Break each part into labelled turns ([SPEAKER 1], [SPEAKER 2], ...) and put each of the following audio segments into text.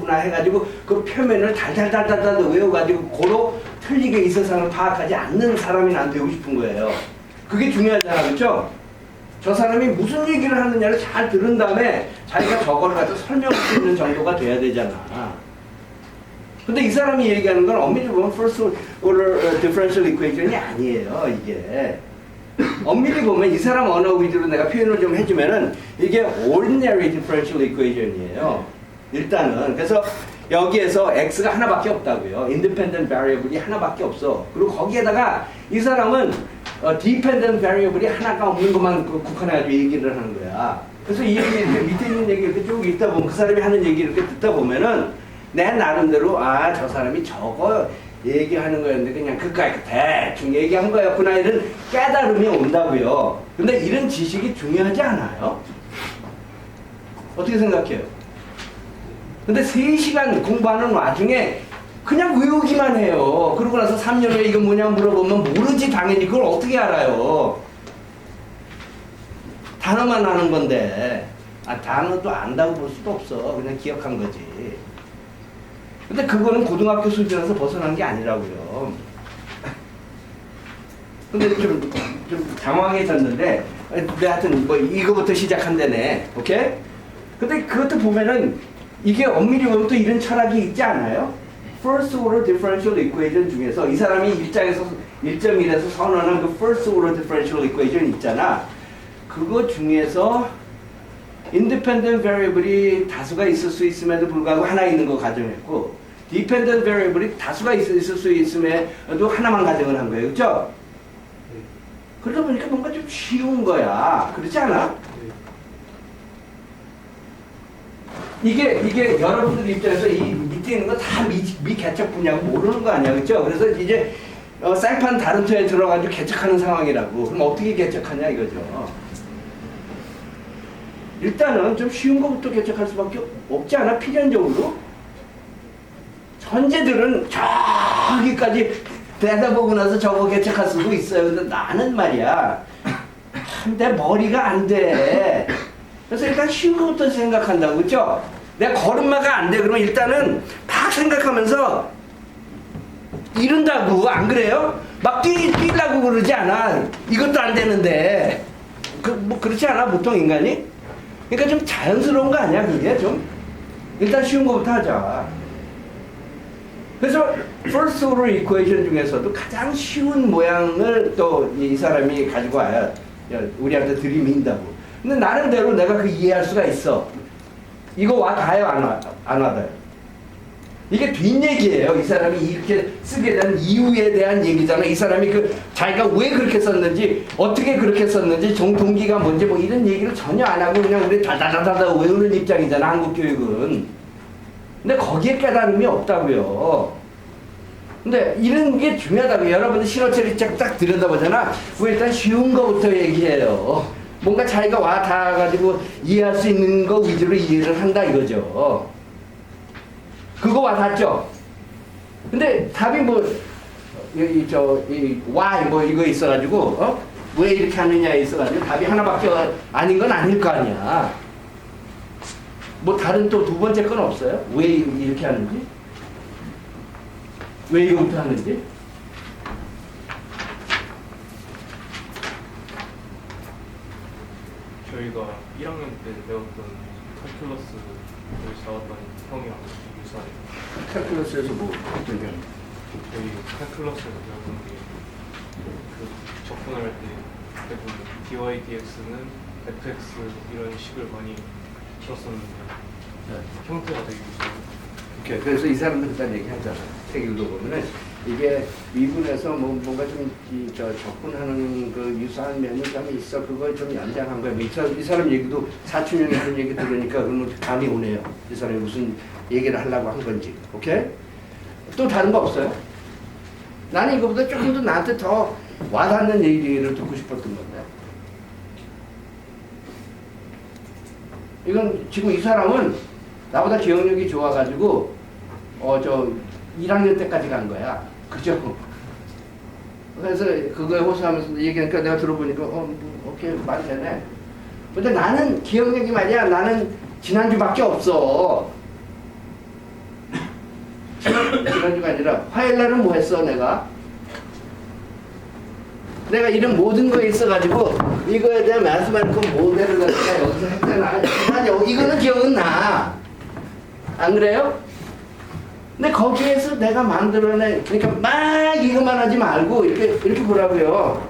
[SPEAKER 1] 있었구나 해가지고 그 표면을 달달달달달 외워가지고 고로 틀리게 이 세상을 파악하지 않는 사람이 난 되고 싶은 거예요. 그게 중요하잖아, 그렇죠? 저 사람이 무슨 얘기를 하느냐를 잘 들은 다음에 자기가 저거를 갖다 설명할 수 있는 정도가 돼야 되잖아. 근데 이 사람이 얘기하는 건 엄밀히 보면 first order differential equation이 아니에요, 이게. 엄밀히 보면 이 사람 언어 위주로 내가 표현을 좀 해주면은 이게 ordinary differential equation이에요. 일단은. 그래서 여기에서 x가 하나밖에 없다고요. independent variable이 하나밖에 없어. 그리고 거기에다가 이 사람은 dependent variable이 하나가 없는 것만 국한해가지고 얘기를 하는 거야. 그래서 이 얘기 이렇게 밑에 있는 얘기 이렇게 쭉 읽다 보면 그 사람이 하는 얘기 이렇게 듣다 보면은 내 나름대로 아, 저 사람이 저거 얘기하는 거였는데 그냥 그까이 대충 얘기한 거였구나 이런 깨달음이 온다고요. 근데 이런 지식이 중요하지 않아요? 어떻게 생각해요? 근데 3시간 공부하는 와중에 그냥 외우기만 해요. 그러고 나서 3년 후에 이거 뭐냐 물어보면 모르지 당연히. 그걸 어떻게 알아요? 단어만 아는 건데 단어도 안다고 볼 수도 없어. 그냥 기억한 거지. 근데 그거는 고등학교 수준에서 벗어난 게 아니라고요. 근데 좀 당황해졌는데 하여튼 뭐 이거부터 시작한다네. 오케이? 근데 그것도 보면은 이게 엄밀히 보면 또 이런 철학이 있지 않아요? First order differential equation 중에서 이 사람이 1.1에서 선언한 그 first order differential equation 있잖아. 그거 중에서 independent variable이 다수가 있을 수 있음에도 불구하고 하나 있는 거 가정했고 dependent variable이 다수가 있을 수 있음에도 하나만 가정을 한 거예요. 그렇죠? 그러다 보니까 뭔가 좀 쉬운 거야. 그렇지 않아? 이게 여러분들 입장에서 이 밑에 있는 거 다 미개척 분야고 모르는 거 아니야. 그렇죠? 그래서 이제 쌀판 다름터에 들어가지고 개척하는 상황이라고. 그럼 어떻게 개척하냐 이거죠. 일단은 좀 쉬운 것부터 개척할 수밖에 없지 않아? 필연적으로? 천재들은 저기까지 대답하고 나서 저거 개척할 수도 있어요. 근데 나는 말이야. 내 머리가 안 돼. 그래서 일단 쉬운 것부터 생각한다고, 그죠? 내 걸음마가 안 돼. 그러면 일단은 막 생각하면서 이른다고, 안 그래요? 막 뛰려고 그러지 않아. 이것도 안 되는데. 뭐 그렇지 않아? 보통 인간이? 그러니까 좀 자연스러운 거 아니야, 그게 좀? 일단 쉬운 것부터 하자. 그래서 first order equation 중에서도 가장 쉬운 모양을 또 이 사람이 가지고 와야 우리한테 들이민다고. 근데 나름대로 내가 그 이해할 수가 있어. 이거 와 닿아요, 안 와닿아요? 이게 뒷얘기예요. 이 사람이 이렇게 쓰게 된 이유에 대한 얘기잖아. 이 사람이 자기가 왜 그렇게 썼는지, 어떻게 그렇게 썼는지, 동기가 뭔지 뭐 이런 얘기를 전혀 안 하고 그냥 우리 다다다다다 외우는 입장이잖아, 한국 교육은. 근데 거기에 깨달음이 없다고요. 근데 이런 게 중요하다고요. 여러분들 신호체를 쫙 들여다보잖아. 왜 일단 쉬운 거부터 얘기해요. 뭔가 자기가 와 닿아가지고 이해할 수 있는 거 위주로 이해를 한다 이거죠. 그거 와 닿죠? 근데 답이 why 뭐 이거 있어가지고, 왜 이렇게 하느냐에 있어가지고 답이 하나밖에 아닌 건 아닐 거 아니야. 뭐 다른 또 두 번째 건 없어요? 왜 이렇게 하는지? 왜 이거부터 하는지?
[SPEAKER 2] 저희가 1학년 때 배웠던 칼큘러스를 나왔던 형이랑 유사해요.
[SPEAKER 1] 칼큘러스에서 뭐 어떤 게?
[SPEAKER 2] 저희 칼큘러스에서 배웠던 게 그 적분할 때 대부분 dy dx는 fx 이런 식을 많이 들었었는데 형태가 되게 유사해요.
[SPEAKER 1] 오케이. 그래서 이 사람들 그딴 얘기 하잖아. 책 읽어보면은 이게 미분에서 뭔가 좀 접근하는 그 유사한 면이 좀 있어. 그걸 좀 연장한 거야. 이 사람 얘기도 사춘형이 하는 얘기 들으니까 그러면 감이 오네요. 이 사람이 무슨 얘기를 하려고 한 건지. 오케이? 또 다른 거 없어요? 나는 이거보다 조금 더 나한테 더 와닿는 얘기를 듣고 싶었던 건데. 이건 지금 이 사람은 나보다 기억력이 좋아가지고 1학년 때까지 간 거야. 그죠? 그래서 그거에 호소하면서 얘기하니까 내가 들어보니까 오케이 말이 되네. 근데 나는 기억력이 말이야. 나는 지난주밖에 없어. 지난주가 아니라 화요일날은 뭐 했어 내가? 내가 이런 모든 거에 있어가지고 이거에 대한 말씀할 건 모델을 갖다가 여기서 했잖아. 이거는 기억은 나. 안 그래요? 근데 거기에서 내가 만들어낸, 그러니까 막 이것만 하지 말고 이렇게 보라고요.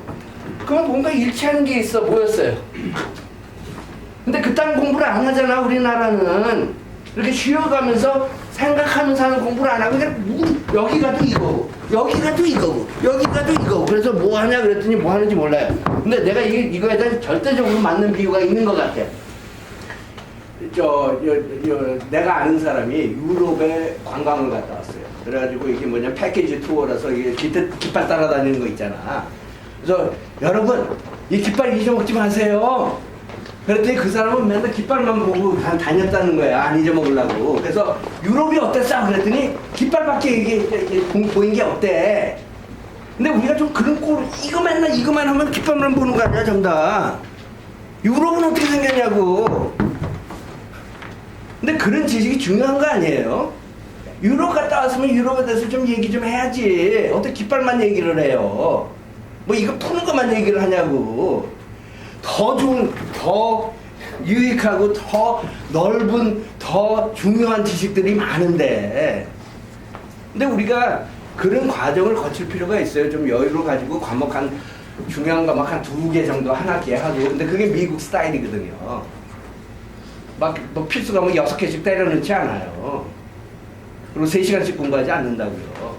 [SPEAKER 1] 그럼 뭔가 일치하는 게 있어. 뭐였어요? 근데 그딴 공부를 안 하잖아, 우리나라는. 이렇게 쉬어가면서 생각하면서 하는 공부를 안 하고 그냥 여기가 또 이거고 여기가 또 이거고 여기가 또 이거고. 그래서 뭐 하냐 그랬더니 뭐 하는지 몰라요. 근데 내가 이거에 대한 절대적으로 맞는 비유가 있는 것 같아. 내가 아는 사람이 유럽에 관광을 갔다 왔어요. 그래가지고 이게 뭐냐 패키지 투어라서 이게 깃발 따라다니는 거 있잖아. 그래서 여러분 이 깃발 잊어먹지 마세요. 그랬더니 그 사람은 맨날 깃발만 보고 다녔다는 거야. 안 잊어먹으려고. 그래서 유럽이 어땠어? 그랬더니 깃발밖에 이게 보인 게 없대. 근데 우리가 좀 그런 꼴 이거 맨날 이거만 하면 깃발만 보는 거 아니야 전부 다. 유럽은 어떻게 생겼냐고. 근데 그런 지식이 중요한 거 아니에요? 유럽 갔다 왔으면 유럽에 대해서 좀 얘기 좀 해야지. 어떻게 깃발만 얘기를 해요? 뭐 이거 푸는 것만 얘기를 하냐고. 더 좋은, 더 유익하고 더 넓은, 더 중요한 지식들이 많은데. 근데 우리가 그런 과정을 거칠 필요가 있어요. 좀 여유를 가지고 과목 중요한 과목 한 2개 정도 한 학기에 하고. 근데 그게 미국 스타일이거든요. 막 뭐 필수 과목 6개씩 때려넣지 않아요. 그리고 3시간씩 공부하지 않는다고요.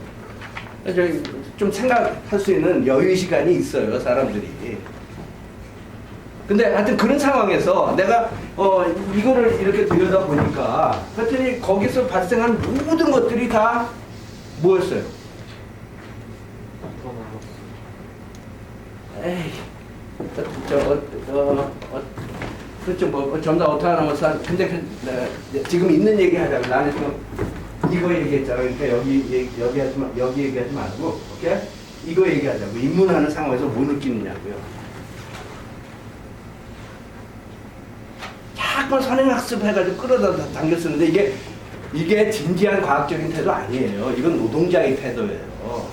[SPEAKER 1] 좀 생각할 수 있는 여유 시간이 있어요, 사람들이. 근데 하여튼 그런 상황에서 내가 이거를 이렇게 들여다보니까 그랬더니 거기서 발생한 모든 것들이 다 뭐였어요? 에이, 그렇죠. 뭐 전부 다 어떠하나면서 근데 지금 있는 얘기 하자고. 나는 지금 이거 얘기했잖아. 그러니까 여기 얘기하지 말고, 오케이? 이거 얘기하자고. 입문하는 상황에서 뭐 느끼느냐고요. 자꾸 선행학습 해가지고 끌어다 당겨 쓰는데 이게 진지한 과학적인 태도 아니에요. 이건 노동자의 태도예요.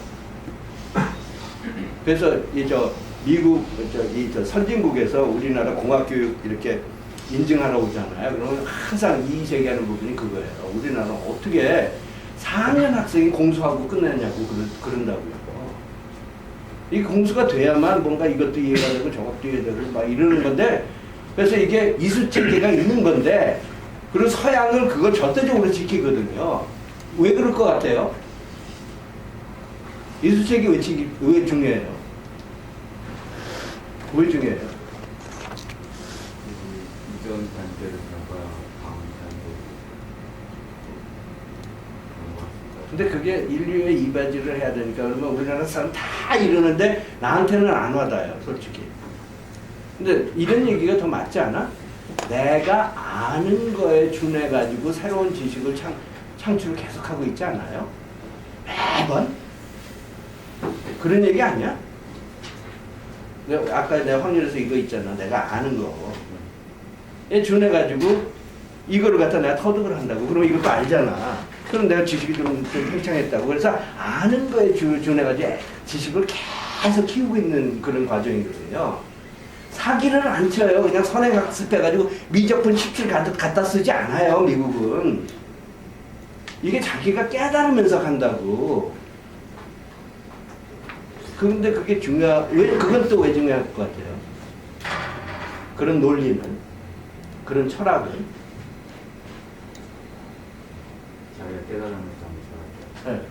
[SPEAKER 1] 그래서 미국 선진국에서 우리나라 공학교육 이렇게 인증하러 오잖아요. 그러면 항상 이의 제기하는 부분이 그거예요. 우리나라는 어떻게 4학년 학생이 공수하고 끝내냐고 그런다고요. 이 공수가 돼야만 뭔가 이것도 이해가 되고 저것도 이해되고 막 이러는 건데, 그래서 이게 이수체계가 있는 건데, 그리고 서양은 그걸 절대적으로 지키거든요. 왜 그럴 것 같아요? 이수체계 왜 중요해요? 왜 중요해요?
[SPEAKER 3] 이전 단계를 다가 다음 단계.
[SPEAKER 1] 근데 그게 인류의 이바지를 해야 되니까 그러면 우리나라 사람 다 이러는데 나한테는 안 와닿아요, 솔직히. 근데 이런 얘기가 더 맞지 않아? 내가 아는 거에 준해가지고 새로운 지식을 창출을 계속하고 있지 않아요? 매번? 그런 얘기 아니야? 아까 내가 확률에서 이거 있잖아. 내가 아는 거. 얘 준해가지고 이거를 갖다 내가 터득을 한다고. 그러면 이것도 알잖아. 그럼 내가 지식이 좀 팽창했다고. 그래서 아는 거에 준해가지고 지식을 계속 키우고 있는 그런 과정이거든요. 사기를 안 쳐요. 그냥 선행학습해가지고 미적분 17 갖다 쓰지 않아요, 미국은. 이게 자기가 깨달으면서 간다고. 그런데 그게 그건 또 왜 중요할 것 같아요? 그런 논리는, 그런 철학은.
[SPEAKER 3] 자기가 깨달으면서 하는
[SPEAKER 1] 네.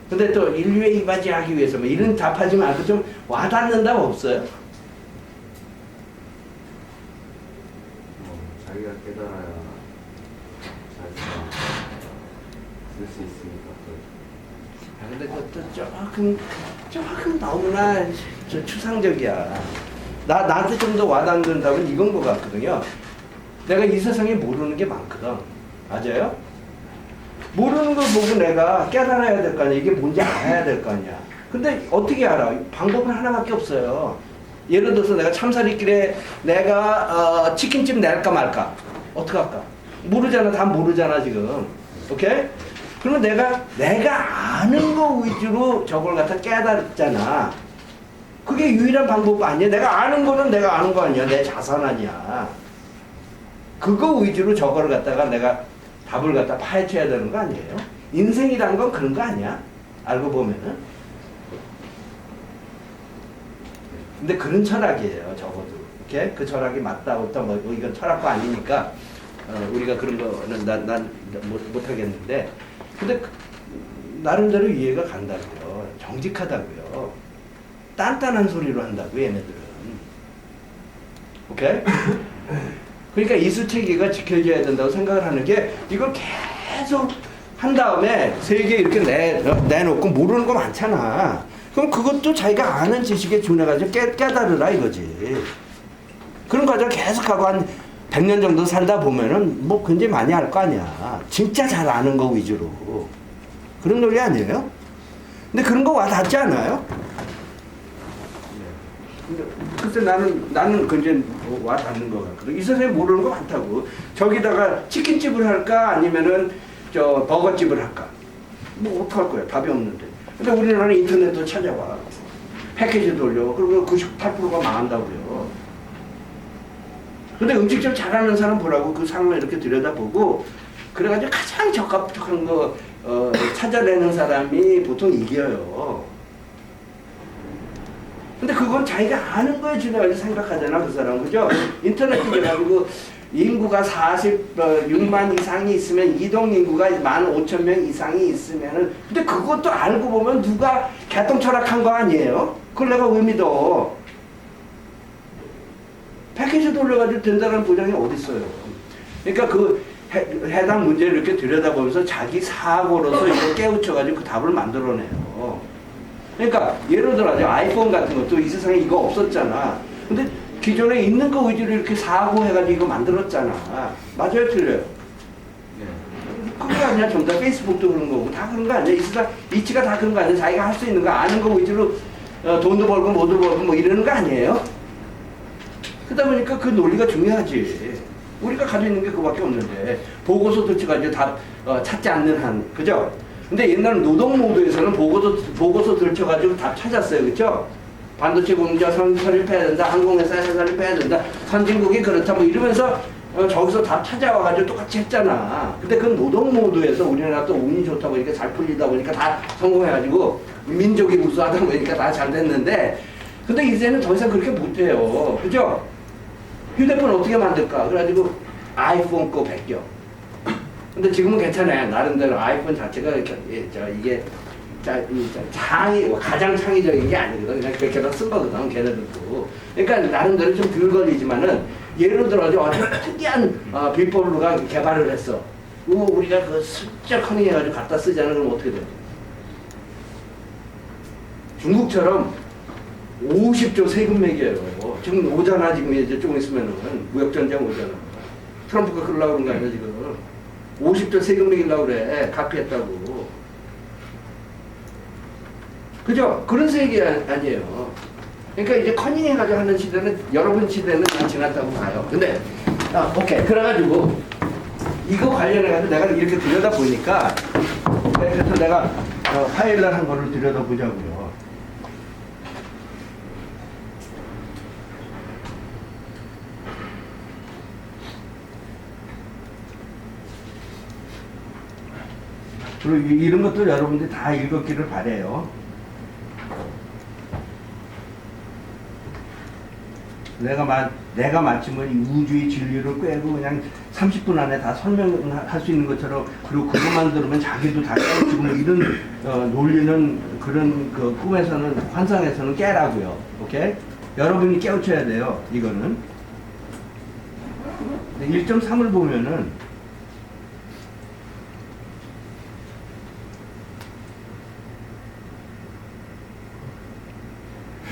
[SPEAKER 1] 근데 또 인류에 이바지하기 위해서 뭐 이런 답하지 말고 좀 와닿는 답 없어요?
[SPEAKER 3] 자기가 깨달아야 자기가 쓸 수 있으니까.
[SPEAKER 1] 근데 그것도 조금 너무나 추상적이야. 나한테 좀 더 와닿는 답은 이건 것 같거든요. 내가 이 세상에 모르는 게 많거든. 맞아요? 모르는 걸 보고 내가 깨달아야 될 거 아니야. 이게 뭔지 알아야 될 거 아니야. 근데 어떻게 알아? 방법은 하나밖에 없어요. 예를 들어서 내가 참사리길에 내가 치킨집 낼까 말까. 어떻게 할까? 모르잖아. 다 모르잖아 지금. 오케이? 그러면 내가 아는 거 위주로 저걸 갖다 깨달았잖아. 그게 유일한 방법 아니야? 내가 아는 거는 내가 아는 거 아니야? 내 자산 아니야? 그거 위주로 저거를 갖다가 내가 답을 갖다 파헤쳐야 되는 거 아니에요? 인생이란 건 그런 거 아니야? 알고 보면은. 근데 그런 철학이에요, 적어도. 이렇게 그 철학이 맞다, 없다, 뭐, 이건 철학도 아니니까, 우리가 그런 거는 난 못 하겠는데. 근데 나름대로 이해가 간다고요. 정직하다고요. 단단한 소리로 한다고, 얘네들은. 오케이? 그러니까 이수체계가 지켜져야 된다고 생각을 하는 게, 이걸 계속 한 다음에 세계 이렇게 내놓고 모르는 거 많잖아. 그럼 그것도 자기가 아는 지식에 준해가지고 깨달으라 이거지. 그런 과정 계속하고 한 100년 정도 살다 보면은 뭐 굉장히 많이 알 거 아니야. 진짜 잘 아는 거 위주로. 그런 논리 아니에요? 근데 그런 거 와닿지 않아요? 글쎄 나는 굉장히 와닿는 거 같거든. 이 세상에 모르는 거 많다고. 저기다가 치킨집을 할까 아니면은 저 버거집을 할까? 뭐 어떡할 거야? 답이 없는데. 근데 우리나라는 인터넷도 찾아와. 패키지 돌려. 그리고 98%가 망한다고요. 근데 음식점 잘하는 사람 보라고 그 상을 이렇게 들여다보고 그래가지고 가장 적합한 거 찾아내는 사람이 보통 이겨요. 근데 그건 자기가 아는 거에 준해가지고 생각하잖아, 그 사람. 그죠? 인터넷 들여가지고 인구가 46만 이상이 있으면 이동 인구가 15,000명 이상이 있으면은 근데 그것도 알고 보면 누가 개똥 철학한 거 아니에요? 그걸 내가 왜 믿어? 패키지 돌려가지고 된다는 보장이 어디 있어요? 그러니까 그 해당 문제를 이렇게 들여다보면서 자기 사고로서 이걸 깨우쳐가지고 그 답을 만들어내요. 그러니까 예를 들어 아이폰 같은 것도 이 세상에 이거 없었잖아. 근데 기존에 있는 거 위주로 이렇게 사고해가지고 이거 만들었잖아. 맞아요, 틀려요?
[SPEAKER 3] 네.
[SPEAKER 1] 그거 아니야. 전부 다 페이스북도 그런 거고 다 그런 거 아니야. 이 세상 이치가 다 그런 거 아니야. 자기가 할 수 있는 거 아는 거 위주로 돈도 벌고 뭐도 벌고 뭐 이러는 거 아니에요? 그러다 보니까 그 논리가 중요하지. 우리가 가지고 있는 게 그거밖에 없는데 보고서 들쳐가지고 다 찾지 않는 한, 그죠? 근데 옛날 노동 모드에서는 보고서 들쳐가지고 답 찾았어요, 그죠? 반도체 공장 설립해야 된다, 항공회사 설립해야 된다, 선진국이 그렇다 뭐 이러면서 저기서 다 찾아와가지고 똑같이 했잖아. 근데 그 노동 모드에서 우리나라 또 운이 좋다 보니까 잘 풀리다 보니까 다 성공해가지고 민족이 우수하다 보니까 다 잘 됐는데 근데 이제는 더 이상 그렇게 못해요, 그죠? 휴대폰 어떻게 만들까? 그래가지고 아이폰 거 베껴. 근데 지금은 괜찮아요. 나름대로 아이폰 자체가 이게 가장 창의적인 게 아니거든. 그냥 그렇게 쓴 거거든, 걔네들도. 그러니까 나름대로 좀 덜 걸리지만은 예를 들어 아주 특이한 비법으로가 개발을 했어. 우리가 그 슬쩍 커닝해가지고 갖다 쓰잖아. 그럼 어떻게 돼? 중국처럼 50조 세금 매겨요. 지금 오잖아. 지금 이제 조금 있으면은 무역전쟁 오잖아. 트럼프가 그러려고 그런 거 아니야 지금. 50조 세금 매기려고 그래. 카피했다고. 그죠? 그런 세계 아니에요. 그러니까 이제 커닝해가지고 하는 시대는 여러분 시대는 다 지났다고 봐요. 근데 오케이. 그래가지고 이거 관련해가지고 내가 이렇게 들여다보니까 그래서 내가 파일을 한 거를 들여다보자고요. 그리고 이런 것도 여러분들이 다 읽었기를 바래요. 내가 마치 뭐 우주의 진리를 꿰고 그냥 30분 안에 다 설명할 수 있는 것처럼 그리고 그것만 들으면 자기도 다 깨우치고 뭐 이런 논리는 그런 그 꿈에서는 환상에서는 깨라고요. 오케이? 여러분이 깨우쳐야 돼요. 이거는 1.3을 보면은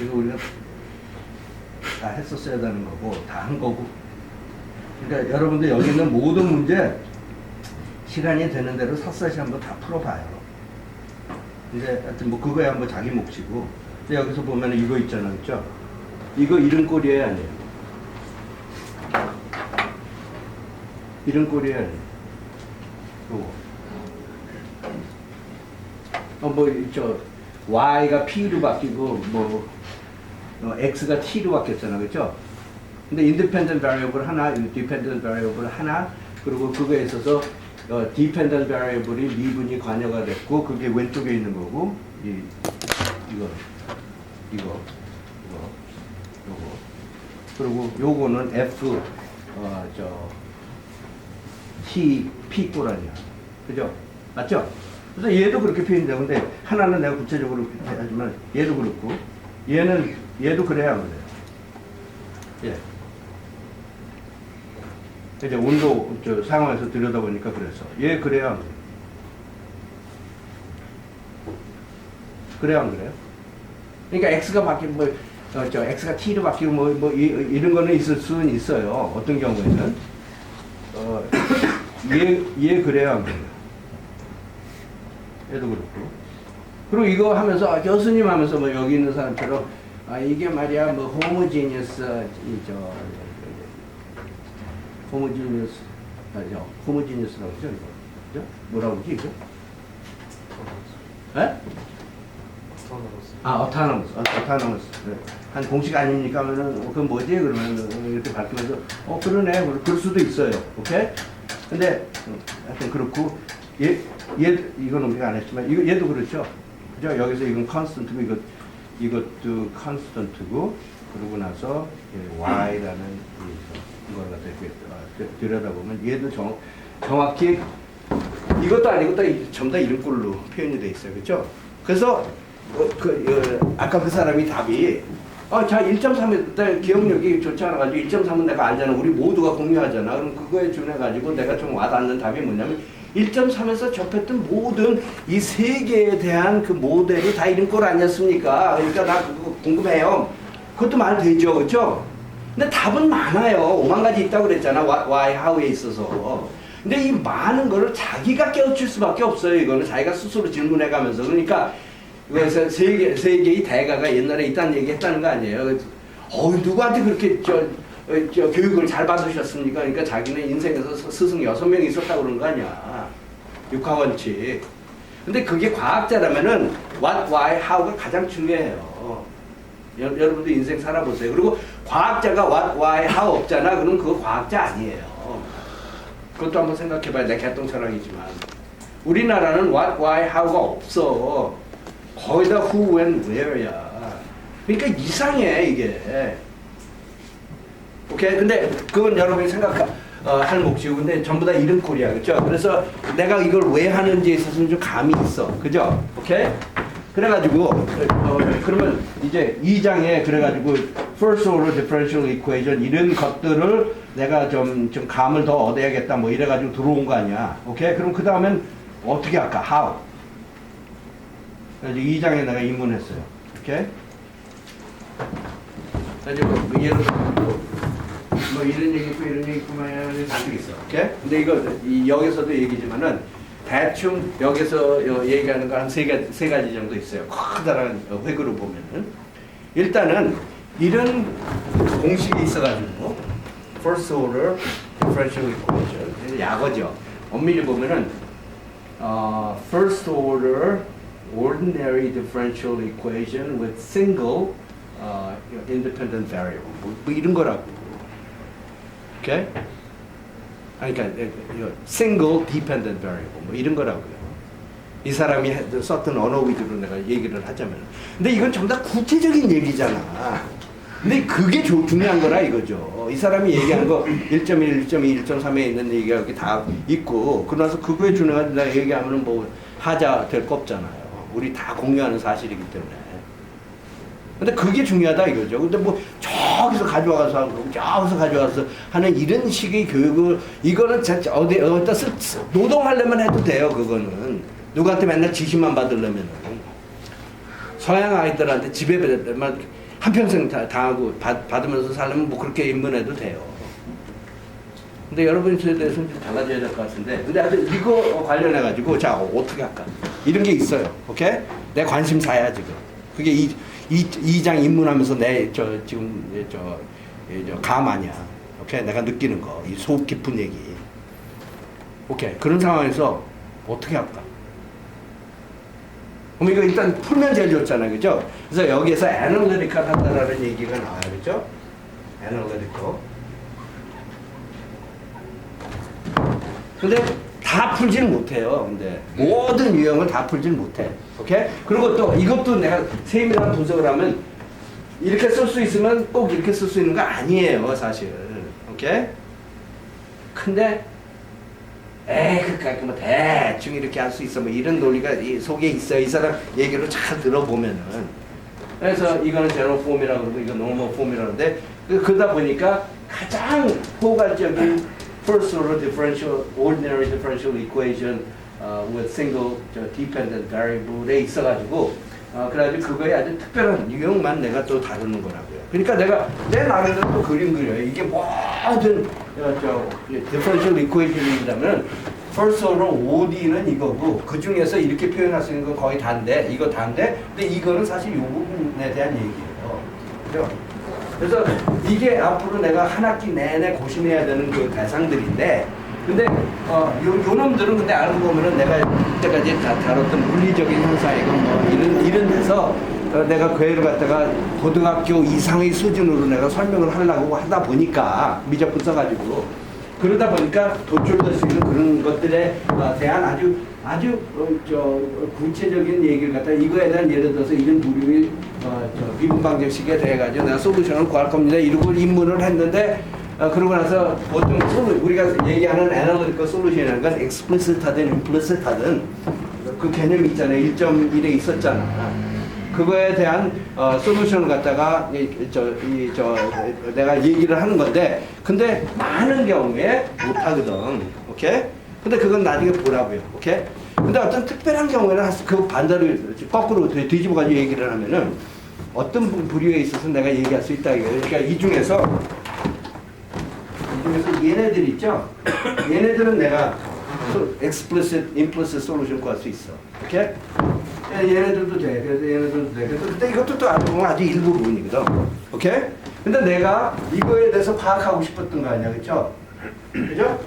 [SPEAKER 1] 이거 우리가 다 했었어야 되는 거고 다 한 거고. 그러니까 여러분들 여기 있는 모든 문제 시간이 되는 대로 샅샅이 한번 다 풀어봐요. 이제 하여튼 뭐 그거야 뭐 자기 몫이고. 근데 여기서 보면 이거 있잖아요, 그죠? 이거 이름꼴이에요, 아니에요? 이름꼴이에요, 아니에요? 요거. y가 p로 바뀌고 x가 t로 바뀌었잖아, 그렇죠? 근데 independent variable 하나, dependent variable 하나, 그리고 그거에 있어서 dependent variable이 미분이 관여가 됐고, 그게 왼쪽에 있는 거고, 이거. 그리고 요거는 f t p 꼬라니야, 그죠? 맞죠? 그래서 얘도 그렇게 표현돼요. 근데 하나는 내가 구체적으로 하지만 얘도 그렇고, 얘도 그래야 안 그래요. 예. 이제 온도 상황에서 들여다보니까 그래서 얘 그래야 안 그래요. 그래야 안 그래요? 그러니까 x가 바뀌면 x가 t로 바뀌고 이런 거는 있을 수는 있어요. 어떤 경우에는 얘 그래야 안 그래요. 얘도 그렇고. 그리고 이거 하면서 교수님 하면서 여기 있는 사람처럼 이게 말이야 호모지니어스라고 그러죠, 이거. 그죠? 뭐라고 그러지, 이거? 에? 어타너머스. 네. 한 공식 아닙니까? 하면은, 그건 뭐지? 그러면 이렇게 밝히면서, 그러네. 그럴 수도 있어요. 오케이? 근데, 하여튼 그렇고, 이거는 우리가 안 했지만, 얘도 그렇죠. 그죠? 여기서 이건 constant고, 이것도 constant고, 그러고 나서, y라는 이걸 갖다 이렇게 들여다보면, 얘도 정확히, 이것도 아니고, 전부 다 이런 꼴로 표현이 돼 있어요. 그죠? 그래서, 아까 그 사람이 답이, 자, 1.3에, 기억력이 좋지 않아가지고 1.3은 내가 알잖아. 우리 모두가 공유하잖아. 그럼 그거에 준해가지고 내가 좀 와닿는 답이 뭐냐면, 1.3에서 접했던 모든 이 세계에 대한 그 모델이 다 이런 꼴 아니었습니까? 그러니까 나 그거 궁금해요. 그것도 말 되죠. 그죠? 근데 답은 많아요. 5만 가지 있다고 그랬잖아. why, how에 있어서. 근데 이 많은 거를 자기가 깨우칠 수밖에 없어요. 이거는 자기가 스스로 질문해가면서. 그러니까, 그래서 세계의 대가가 옛날에 있다는 얘기 했다는 거 아니에요. 누구한테 그렇게 교육을 잘 받으셨습니까? 그러니까 자기는 인생에서 스승 6명 있었다고 그런 거 아니야. 육하원칙. 근데 그게 과학자라면은 what, why, how가 가장 중요해요. 여러분도 인생 살아보세요. 그리고 과학자가 what, why, how 없잖아. 그러면 그거 과학자 아니에요. 그것도 한번 생각해봐야 돼. 개똥철학이지만. 우리나라는 what, why, how가 없어. 거의 다 who, when, where야. 그러니까 이상해, 이게. 오케이? 근데 그건 여러분이 할 몫이고, 근데 전부 다 이런 꼴이야. 그죠? 그래서 내가 이걸 왜 하는지에 있어서는 좀 감이 있어. 그죠? 오케이? 그래가지고, 그러면 이제 2장에 그래가지고, first order differential equation 이런 것들을 내가 좀 감을 더 얻어야겠다. 뭐 이래가지고 들어온 거 아니야. 오케이? 그럼 그 다음엔 어떻게 할까? how? 그래서 2장에 내가 입문했어요. 오케이? 그래서 예를 들어 뭐 이런 얘기 있고 이런 얘기 있고 막 잔뜩 있어. 오케이? 근데 이거 여기서도 얘기지만은 대충 여기서 얘기하는 거 한 세 가지 정도 있어요. 커다란 획으로 보면은 일단은 이런 공식이 있어가지고 first order differential equation 약어죠. 엄밀히 보면은 first order ordinary differential equation with single independent variable 뭐 이런 거라고. 오케이? 그러니까 single dependent variable 뭐 이런 거라고요. 이 사람이 썼던 언어 위주로 내가 얘기를 하자면. 근데 이건 전부 다 구체적인 얘기잖아. 근데 그게 중요한 거라 이거죠. 이 사람이 얘기하는 거 1.1, 1.2, 1.3에 있는 얘기가 이렇게 다 있고 그러나서 그거에 준해가지고 내가 얘기하면 뭐 하자 될 거 없잖아요. 우리 다 공유하는 사실이기 때문에. 근데 그게 중요하다 이거죠. 근데 뭐 저기서 가져와서 하고 저기서 가져와서 하는 이런 식의 교육을 이거는 진짜 어디다 노동하려면 해도 돼요. 그거는 누구한테 맨날 지시만 받으려면은 서양 아이들한테 집에만 한평생 다 하고 받으면서 살려면 뭐 그렇게 입문해도 돼요. 근데 여러분이 저에 대해서는 좀 달라져야 될 것 같은데. 근데 하여튼 이거 관련해가지고, 자, 어떻게 할까? 이런 게 있어요. 오케이? 내 관심사야, 지금. 그게 2장 입문하면서 지금, 감 아니야. 오케이? 내가 느끼는 거. 이 속 깊은 얘기. 오케이? 그런 상황에서 어떻게 할까? 그럼 이거 일단 풀면 제일 좋잖아요. 그죠? 그래서 여기에서 애널리티컬 한다라는 얘기가 나와요. 그죠? 애널리티컬. 근데 다 풀질 못해요. 근데 모든 유형을 다 풀질 못해. 오케이? 그리고 또 이것도 내가 세밀한 분석을 하면 이렇게 쓸 수 있으면 꼭 이렇게 쓸 수 있는 거 아니에요, 사실. 오케이? 근데 그러니까 뭐 대충 이렇게 할 수 있어 뭐 이런 논리가 이 속에 있어요. 이 사람 얘기를 잘 들어보면은. 그래서 이거는 제로 폼이라고 그러고 이거 노멀 폼이라고 하는데 그러다 보니까 가장 포괄적인 first order differential, ordinary differential equation with single dependent variable에 있어가지고 그래가지고 그거에 아주 특별한 유형만 내가 또 다루는 거라고요. 그러니까 내가 내 나름대로 또 그림 그려요. 이게 모든 differential equation이라면 first order OD는 이거고 그 중에서 이렇게 표현할 수 있는 건 거의 다인데 이거 다인데 근데 이거는 사실 이 부분에 대한 얘기예요. 그죠? 그래서 이게 앞으로 내가 한 학기 내내 고심해야 되는 그 대상들인데 근데 요 놈들은 근데 알고 보면은 내가 이때까지 다뤘던 물리적인 현상이건 뭐 이런 데서 내가 그 애를 갖다가 고등학교 이상의 수준으로 내가 설명을 하려고 하다 보니까 미적분 써가지고 그러다 보니까 도출될 수 있는 그런 것들에 대한 아주 구체적인 얘기를 갖다 이거에 대한 예를 들어서 이런 부류의 미분 방정식에 대해 가지고 내가 솔루션을 구할 겁니다. 이러고 입문을 했는데 그러고 나서 보통 우리가 얘기하는 애널리티컬 솔루션이라는 건 explicit하든 implicit하든 그 개념이 있잖아요. 1.1에 있었잖아. 그거에 대한 솔루션을 갖다가 내가 얘기를 하는 건데 근데 많은 경우에 못하거든. 오케이? 근데 그건 나중에 보라고요. 오케이? 근데 어떤 특별한 경우에는 그 반대로 거꾸로 뒤집어가지고 얘기를 하면은 어떤 부류에 있어서 내가 얘기할 수 있다 이거예요. 그러니까 이 중에서 얘네들 있죠? 얘네들은 내가 explicit, implicit solution 구할 수 있어. 오케이? 얘네들도 돼. 그래서 얘네들도 돼. 그래서 근데 이것도 또 알고 보면 아주 일부 부분이거든. 오케이? 근데 내가 이거에 대해서 파악하고 싶었던 거 아니야. 그쵸? 그죠?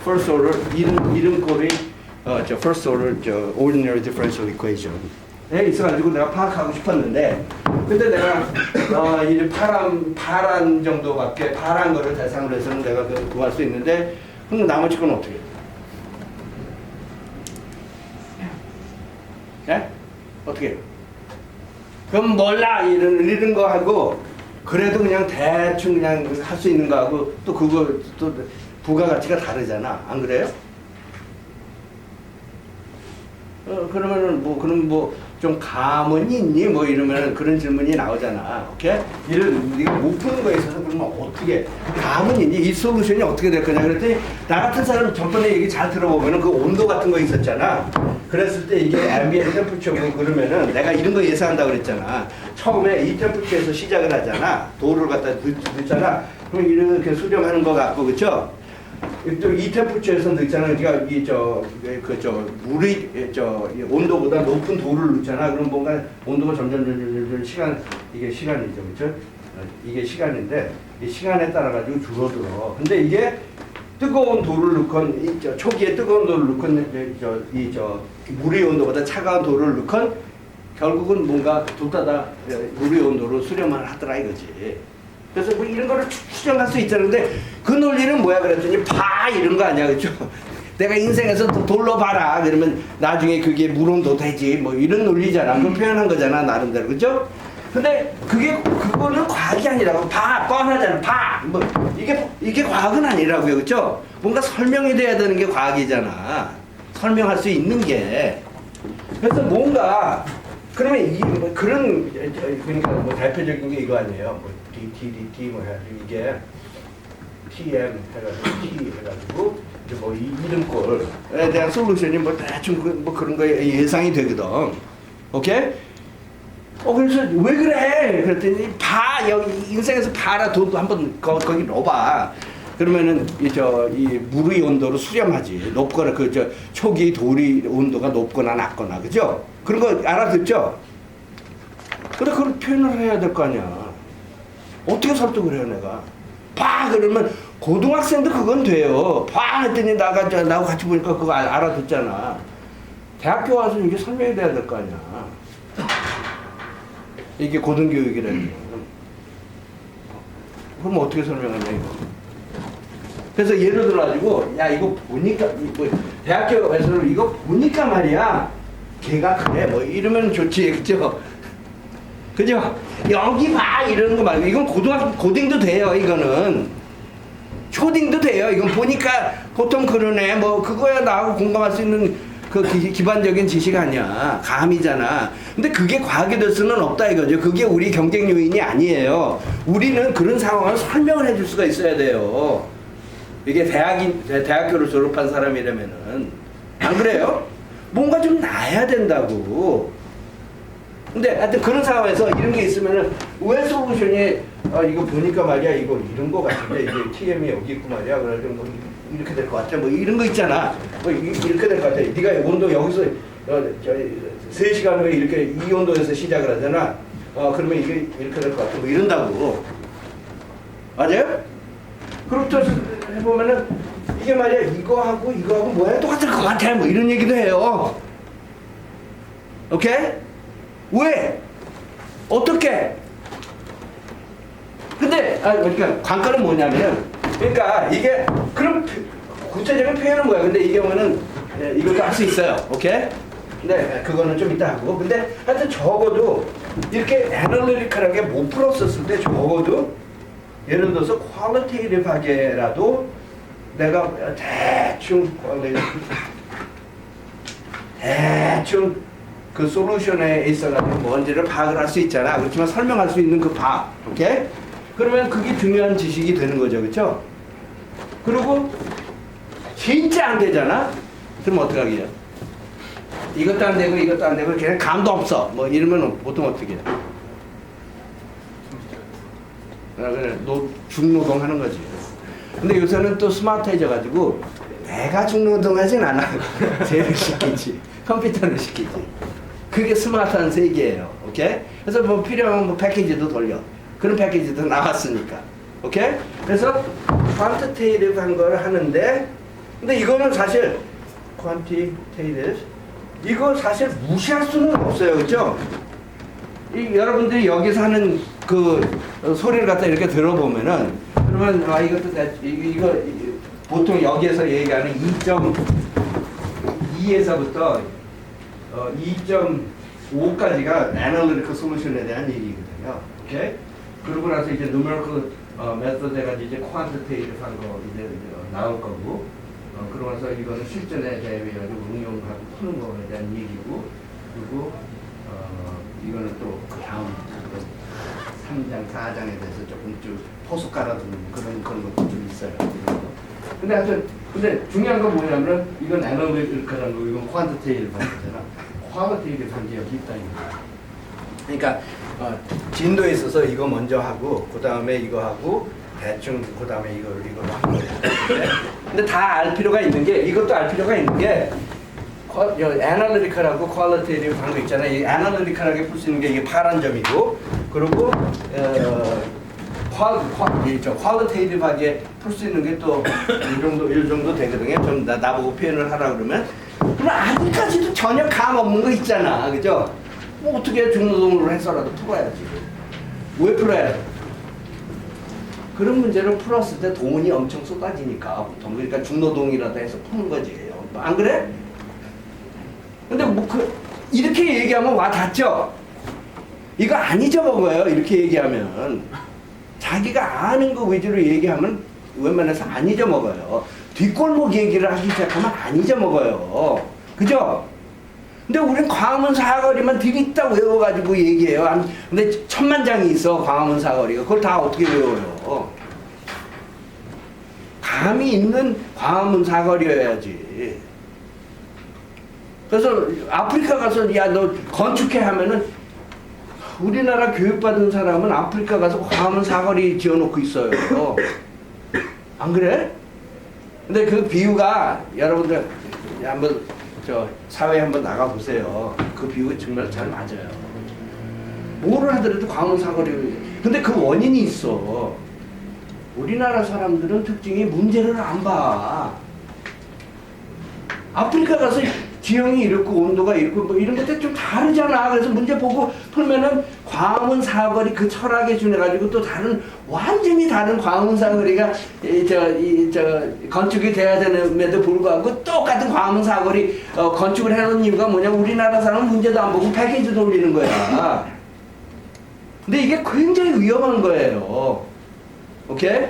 [SPEAKER 1] First order, 이름 꼴이, first order, ordinary differential equation. 에 있어가지고 내가 파악하고 싶었는데, 근데 내가, 이 파란 정도밖에, 파란 거를 대상으로 해서는 내가 구할 수 있는데, 그럼 나머지 건 어떻게 해? 예? 어떻게 해요? 그럼 몰라 이런 거 하고 그래도 그냥 대충 그냥 할 수 있는 거 하고 또 그거 또 부가가치가 다르잖아. 안 그래요? 그러면은 그럼 좀 감은 있니? 뭐 이러면 그런 질문이 나오잖아. 오케이? 네가 못 푸는 거에 있어서 그러면 어떻게 감은 있니? 이 솔루션이 어떻게 될 거냐 그랬더니 나 같은 사람 전번에 얘기 잘 들어보면은 그 온도 같은 거 있었잖아. 그랬을 때 이게 ambient temperature고 그러면은 내가 이런 거 예상한다고 그랬잖아. 처음에 이 템퍼처에서 시작을 하잖아. 도를 갖다 넣잖아. 그럼 이렇게 수렴하는 거 같고 그쵸? 또 이 템퍼처에서 넣잖아. 그러니까 물이 온도보다 높은 도를 넣잖아. 그럼 뭔가 온도가 점점 이게 시간이죠, 그렇죠? 이게 시간인데 이 시간에 따라 가지고 줄어들어. 근데 이게 뜨거운 돌을 넣건 초기에 뜨거운 돌을 넣건 물의 온도보다 차가운 돌을 넣건 결국은 뭔가 둘 다 물의 온도로 수렴을 하더라 이거지. 그래서 뭐 이런 거를 추정할 수 있잖아. 근데 그 논리는 뭐야 그랬더니 봐 이런 거 아니야, 그죠? 내가 인생에서 돌로 봐라 그러면 나중에 그게 물온도 되지 뭐 이런 논리잖아. 그걸 표현한 거잖아 나름대로, 그죠? 근데 그거는 과학이 아니라고. 봐 뻔하잖아. 봐 뭐 이게 과학은 아니라고요, 그죠? 뭔가 설명이 돼야 되는 게 과학이잖아. 설명할 수 있는 게. 그래서 뭔가 그러면 그런 그러니까 뭐 대표적인 게 이거 아니에요. 뭐 DT 뭐 해가지고 이게 TM 해가지고 T 해가지고 이제 뭐 이름꼴에 대한 솔루션이 뭐 대충 뭐 그런 거에 예상이 되거든. 오케이? 그래서 왜 그래? 그랬더니 봐 여기 인생에서 봐라. 돈도 한번 거기 넣어봐. 그러면은 이 물의 온도로 수렴하지. 높거나 초기 돌이 온도가 높거나 낮거나, 그죠? 그런 거 알아듣죠? 그래 그걸 표현을 해야 될 거 아니야. 어떻게 설득을 해요 내가? 봐 그러면 고등학생도 그건 돼요. 봐 했더니 나하고 같이 보니까 그거 알아듣잖아. 대학교 와서 이게 설명이 돼야 될 거 아니야. 이게 고등교육이라는 게. 그럼 어떻게 설명하냐 이거. 그래서 예를 들어가지고 야 이거 보니까 뭐 대학교에서는 이거 보니까 말이야 걔가 그래 뭐 이러면 좋지 그죠? 그죠? 여기 봐 이러는 거 말고 이건 고딩도 돼요 이거는. 초딩도 돼요. 이건 보니까 보통 그러네 뭐 그거야 나하고 공감할 수 있는 그 기반적인 지식 아니야. 감이잖아. 근데 그게 과학이 될 수는 없다 이거죠. 그게 우리 경쟁 요인이 아니에요. 우리는 그런 상황을 설명을 해줄 수가 있어야 돼요. 이게 대학교를 졸업한 사람이라면은 안 그래요? 뭔가 좀 나야 된다고. 근데 하여튼 그런 상황에서 이런 게 있으면은 왜 솔루션이 이거 보니까 말이야 이거 이런 거 같은데 이게 TM이 여기 있고 말이야 그래서 뭐 이렇게 될 것 같아 뭐 이런 거 있잖아 뭐 이렇게 될 것 같아 네가 온도 여기서 3시간 후에 이렇게 이 온도에서 시작을 하잖아 그러면 이게 이렇게 될 것 같아 뭐 이런다고 맞아요? 그렇게 해보면은 이게 말이야 이거하고 뭐야 똑같을 것 같아 뭐 이런 얘기도 해요. 오케이? 왜? 어떻게? 근데 그러니까 관건은 뭐냐면 그러니까 이게 그럼 구체적인 표현은 뭐야? 근데 이 경우는 이것도 할 수 있어요. 오케이? 근데 그거는 좀 이따 하고 근데 하여튼 적어도 이렇게 애널리티컬하게 못 풀었었을 때 적어도 예를 들어서 퀄리테이티브하게라도 내가 대충 그 솔루션에 있어가지고 뭔지를 파악을 할 수 있잖아. 그렇지만 설명할 수 있는 그 바, 오케이? 그러면 그게 중요한 지식이 되는 거죠, 그렇죠? 그리고 진짜 안 되잖아. 그럼 어떡하게요? 이것도 안 되고 이것도 안 되고 그냥 감도 없어. 뭐 이러면 보통 어떻게 해? 그래, 중노동 하는 거지. 근데 요새는 또 스마트해져가지고 내가 중노동하진 않아. 쟤를 시키지. 컴퓨터를 시키지. 그게 스마트한 세계예요. 오케이? 그래서 뭐 필요하면 뭐 패키지도 돌려. 그런 패키지도 나왔으니까. 오케이? 그래서 quantitative한 걸 하는데 근데 이거는 사실 quantitative 이거 사실 무시할 수는 없어요. 그죠? 여러분들이 여기서 하는 그 소리를 갖다 이렇게 들어보면은 그러면 이거 보통 여기에서 얘기하는 2.2에서부터 2.5까지가 애널리티컬 솔루션에 대한 얘기거든요. 오케이? 그러고 나서 이제 numerical 메소드 해가지고 이제 quantitative한 거 이제 나올 거고 그러고 나서 이거는 실전에 대해가지고 응용하고 푸는 거에 대한 얘기고 그리고 이거는 또 그 다음 3장, 4장에 대해서 조금 좀 포석 깔아두는 그런 것도 좀 있어요. 근데 하여튼 근데 중요한 건 뭐냐면 이건 애널리티컬한 거, 이건 퀀티테이티브한 거잖아. 퀄리테이티브한 게 여기 있다 이거. 그러니까 진도에 있어서 이거 먼저 하고 그 다음에 이거 하고 대충 그 다음에 이걸 하는 거예요. 근데 다 알 필요가 있는 게 이것도 알 필요가 있는 게 애널리티컬하고 퀄리테이티브 하는 거 있잖아요. 이 애널리티컬하게 풀 수 있는 게 이게 파란 점이고 그리고 퀄리테이티브하게 풀 수 있는 게 또 이 정도 되거든요. 좀 나보고 표현을 하라 그러면 그럼 아직까지도 전혀 감 없는 거 있잖아. 그죠? 뭐 어떻게 중노동으로 해서라도 풀어야지. 왜 풀어야 돼? 그런 문제를 풀었을 때 돈이 엄청 쏟아지니까 보통 그러니까 중노동이라도 해서 푸는 거지. 안 그래? 근데 뭐 이렇게 얘기하면 와 닿죠? 이거 안 잊어먹어요. 이렇게 얘기하면 자기가 아는 거 위주로 얘기하면 웬만해서 안 잊어먹어요. 뒷골목 얘기를 하기 시작하면 안 잊어먹어요. 그죠? 근데 우린 광화문 사거리만 들이다 외워가지고 얘기해요. 근데 천만장이 있어 광화문 사거리가. 그걸 다 어떻게 외워요? 감이 있는 광화문 사거리여야지. 그래서 아프리카 가서 야 너 건축해 하면은 우리나라 교육받은 사람은 아프리카 가서 광화문 사거리 지어놓고 있어요. 안 그래? 근데 그 비유가 여러분들 한번 사회에 한번 나가보세요. 그 비유가 정말 잘 맞아요. 뭐를 하더라도 광화문 사거리. 근데 그 원인이 있어. 우리나라 사람들은 특징이 문제를 안 봐. 아프리카 가서 지형이 이렇고 온도가 이렇고 뭐 이런 것들 좀 다르잖아. 그래서 문제 보고 풀면은 광운 사거리 그 철학에 준해가지고 또 다른 완전히 다른 광운 사거리가 건축이 돼야 되는데도 불구하고 똑같은 광운 사거리 건축을 해놓은 이유가 뭐냐? 우리나라 사람은 문제도 안 보고 패키지 돌리는 거야. 근데 이게 굉장히 위험한 거예요. 오케이?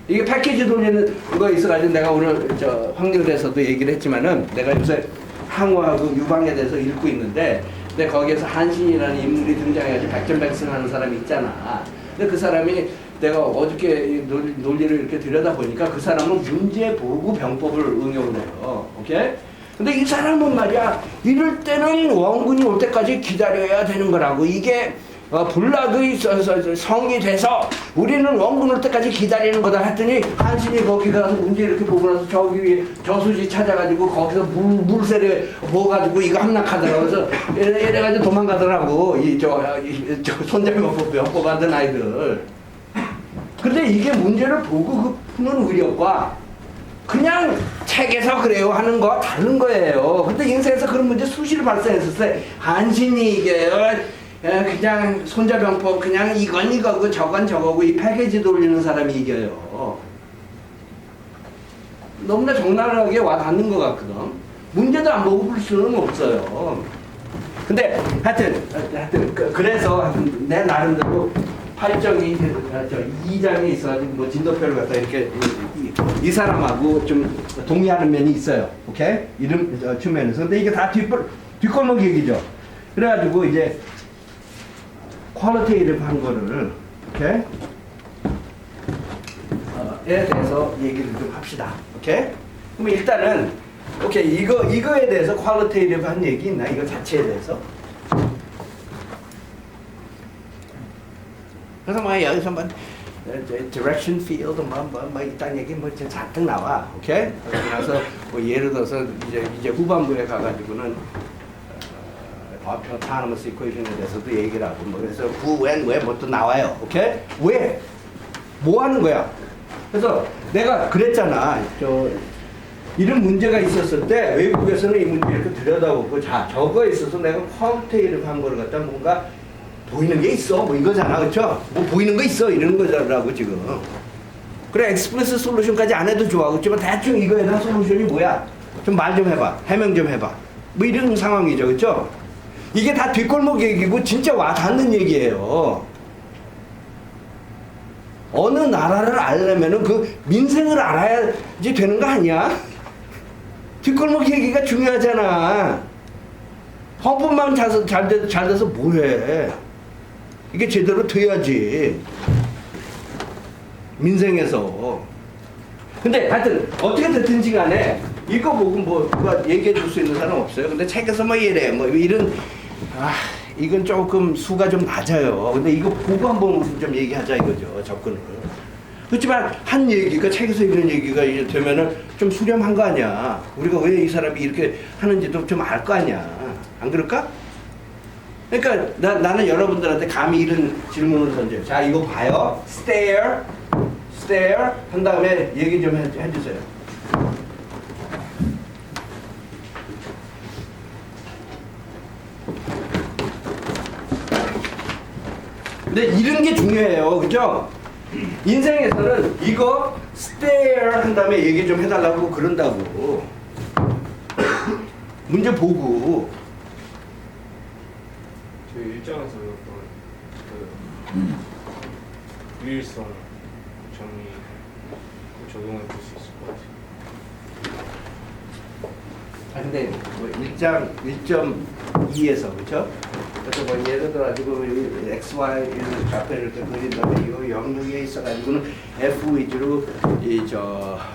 [SPEAKER 1] 이게 패키지 돌리는 거 있어가지고 내가 오늘 확률에서도 얘기를 했지만은 내가 요새 항우하고 유방에 대해서 읽고 있는데 근데 거기에서 한신이라는 인물이 등장해가지고 백전백승하는 사람이 있잖아. 근데 그 사람이 내가 어저께 논리를 이렇게 들여다보니까 그 사람은 문제보고 병법을 응용을 해요. 오케이? 근데 이 사람은 말이야 이럴 때는 원군이 올 때까지 기다려야 되는 거라고. 이게 불락의 성이 돼서 우리는 원군 올 때까지 기다리는 거다 했더니 한신이 거기 가서 문제 이렇게 보고 나서 저기 위에 저수지 찾아가지고 거기서 물새를 보가지고 이거 함락하더라고. 그래서 이래가지고 도망가더라고. 저 손잡이 못 받은 아이들. 근데 이게 문제를 보고 그 푸는 의력과 그냥 책에서 그래요 하는 거와 다른 거예요. 근데 인생에서 그런 문제 수시로 발생했었어요. 한신이 이게 그냥 손자병법 그냥 이건 이거고 저건 저거고 이 패키지 돌리는 사람이 이겨요. 너무나 적나라하게 와닿는 것 같거든. 문제도 안 보고 풀 수는 없어요. 근데 하여튼 그래서 내 나름대로 8정이 2장에 있어가지고 뭐 진도표를 갖다 이렇게 이 사람하고 좀 동의하는 면이 있어요. 오케이? 이름 측면에서. 근데 이게 다 뒷골목 얘기죠. 그래가지고 이제 퀄리테이티브 한 거를 오케이? 에 대해서 얘기를 좀 합시다. 오케이? 그럼 일단은 오케이 이거에 대해서 퀄리테이티브 한 얘기 있나? 이거 자체에 대해서. 그래서 뭐 여기서 뭐 direction field 뭐 이딴 얘기 뭐 잔뜩 나와. 오케이? 그래서 뭐 예를 들어서 이제 후반부에 가가지고는 autonomous equation에 대해서도 얘기를 하고 뭐 그래서 who, when, 왜 뭐 또 나와요. 오케이? 왜? 뭐 하는 거야? 그래서 내가 그랬잖아. 이런 문제가 있었을 때 외국에서는 이 문제 이렇게 들여다보고 자 저거에 있어서 내가 퀄리테이티브 한 거를 갖다 뭔가 보이는 게 있어 뭐 이거잖아. 그렇죠? 뭐 보이는 거 있어 이러는 거잖아고 지금. 그래 explicit 솔루션까지 안 해도 좋아. 그렇지만 대충 이거에 대한 솔루션이 뭐야? 좀 말 좀 해봐. 해명 좀 해봐. 뭐 이런 상황이죠. 그렇죠? 이게 다 뒷골목 얘기고 진짜 와닿는 얘기예요. 어느 나라를 알려면은 그 민생을 알아야지 되는 거 아니야? 뒷골목 얘기가 중요하잖아. 헌법만 잘 돼서 뭐해? 이게 제대로 돼야지. 민생에서. 근데 하여튼 어떻게 됐든지 간에 이거 보고 뭐 누가 얘기해 줄 수 있는 사람 없어요. 근데 책에서 뭐 이래 뭐 이런 이건 조금 수가 좀 낮아요. 근데 이거 보고 한번 좀 얘기하자 이거죠. 접근을. 그렇지만 한 얘기가 책에서 이런 얘기가 이제 되면은 좀 수렴한 거 아니야. 우리가 왜 이 사람이 이렇게 하는지도 좀 알 거 아니야. 안 그럴까? 그러니까 나는 여러분들한테 감히 이런 질문을 던져요. 자 이거 봐요. stare 한 다음에 얘기 좀 해주세요. 근데 이런 게 중요해요. 그죠? 인생에서는 이거 stare 한 다음에 얘기 좀 해달라고 그런다고. 문제 보고.
[SPEAKER 2] 저희 일장에서 그 유일성 정리 적용해 볼 수 있을 것 같아요.
[SPEAKER 1] 근데 뭐 1.2에서 그렇죠? 그래서 뭐 예를 들어 가지고 x, y 좌표를 이렇게 그린 다음에 이 영역에 있어가지고는 f 위주로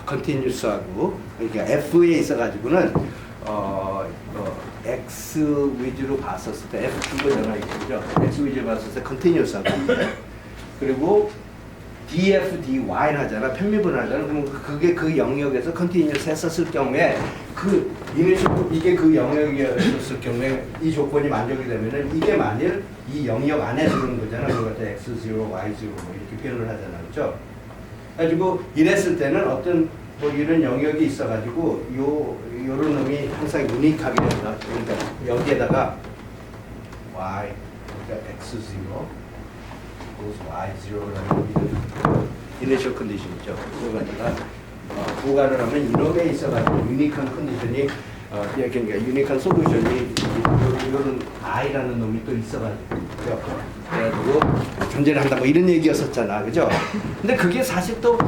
[SPEAKER 1] continuous하고 그러니까 f에 있어가지고는 x 위주로 봤었을 때 f 거잖아 이거죠. x 위주로 봤었을 때 continuous하고 그리고 df, dy를 하잖아. 편미분을 하잖아. 그러면 그게 그 영역에서 continuous 했었을 경우에 이게 그 영역이었을 경우에 이 조건이 만족이 되면은 이게 만일 이 영역 안에 들어오는 거잖아. 그걸 갖다 x0, y0 뭐 이렇게 표현을 하잖아. 그렇죠? 가지고 이랬을 때는 어떤 뭐 이런 영역이 있어가지고 요런 놈이 항상 유니크하게 된다. 그러니까 여기에다가 y 그러니까 x0 goes y0라는 이니셜 컨디션이죠. 그걸 갖다가 보관을 하면 이놈에 있어가지고 유니크한 컨디션이 그러니까 유니크한 솔루션이 이런 i라는 놈이 또 있어가지고 그죠? 그래가지고 존재를 한다 뭐 이런 얘기였었잖아, 그죠? 근데 그게 사실 또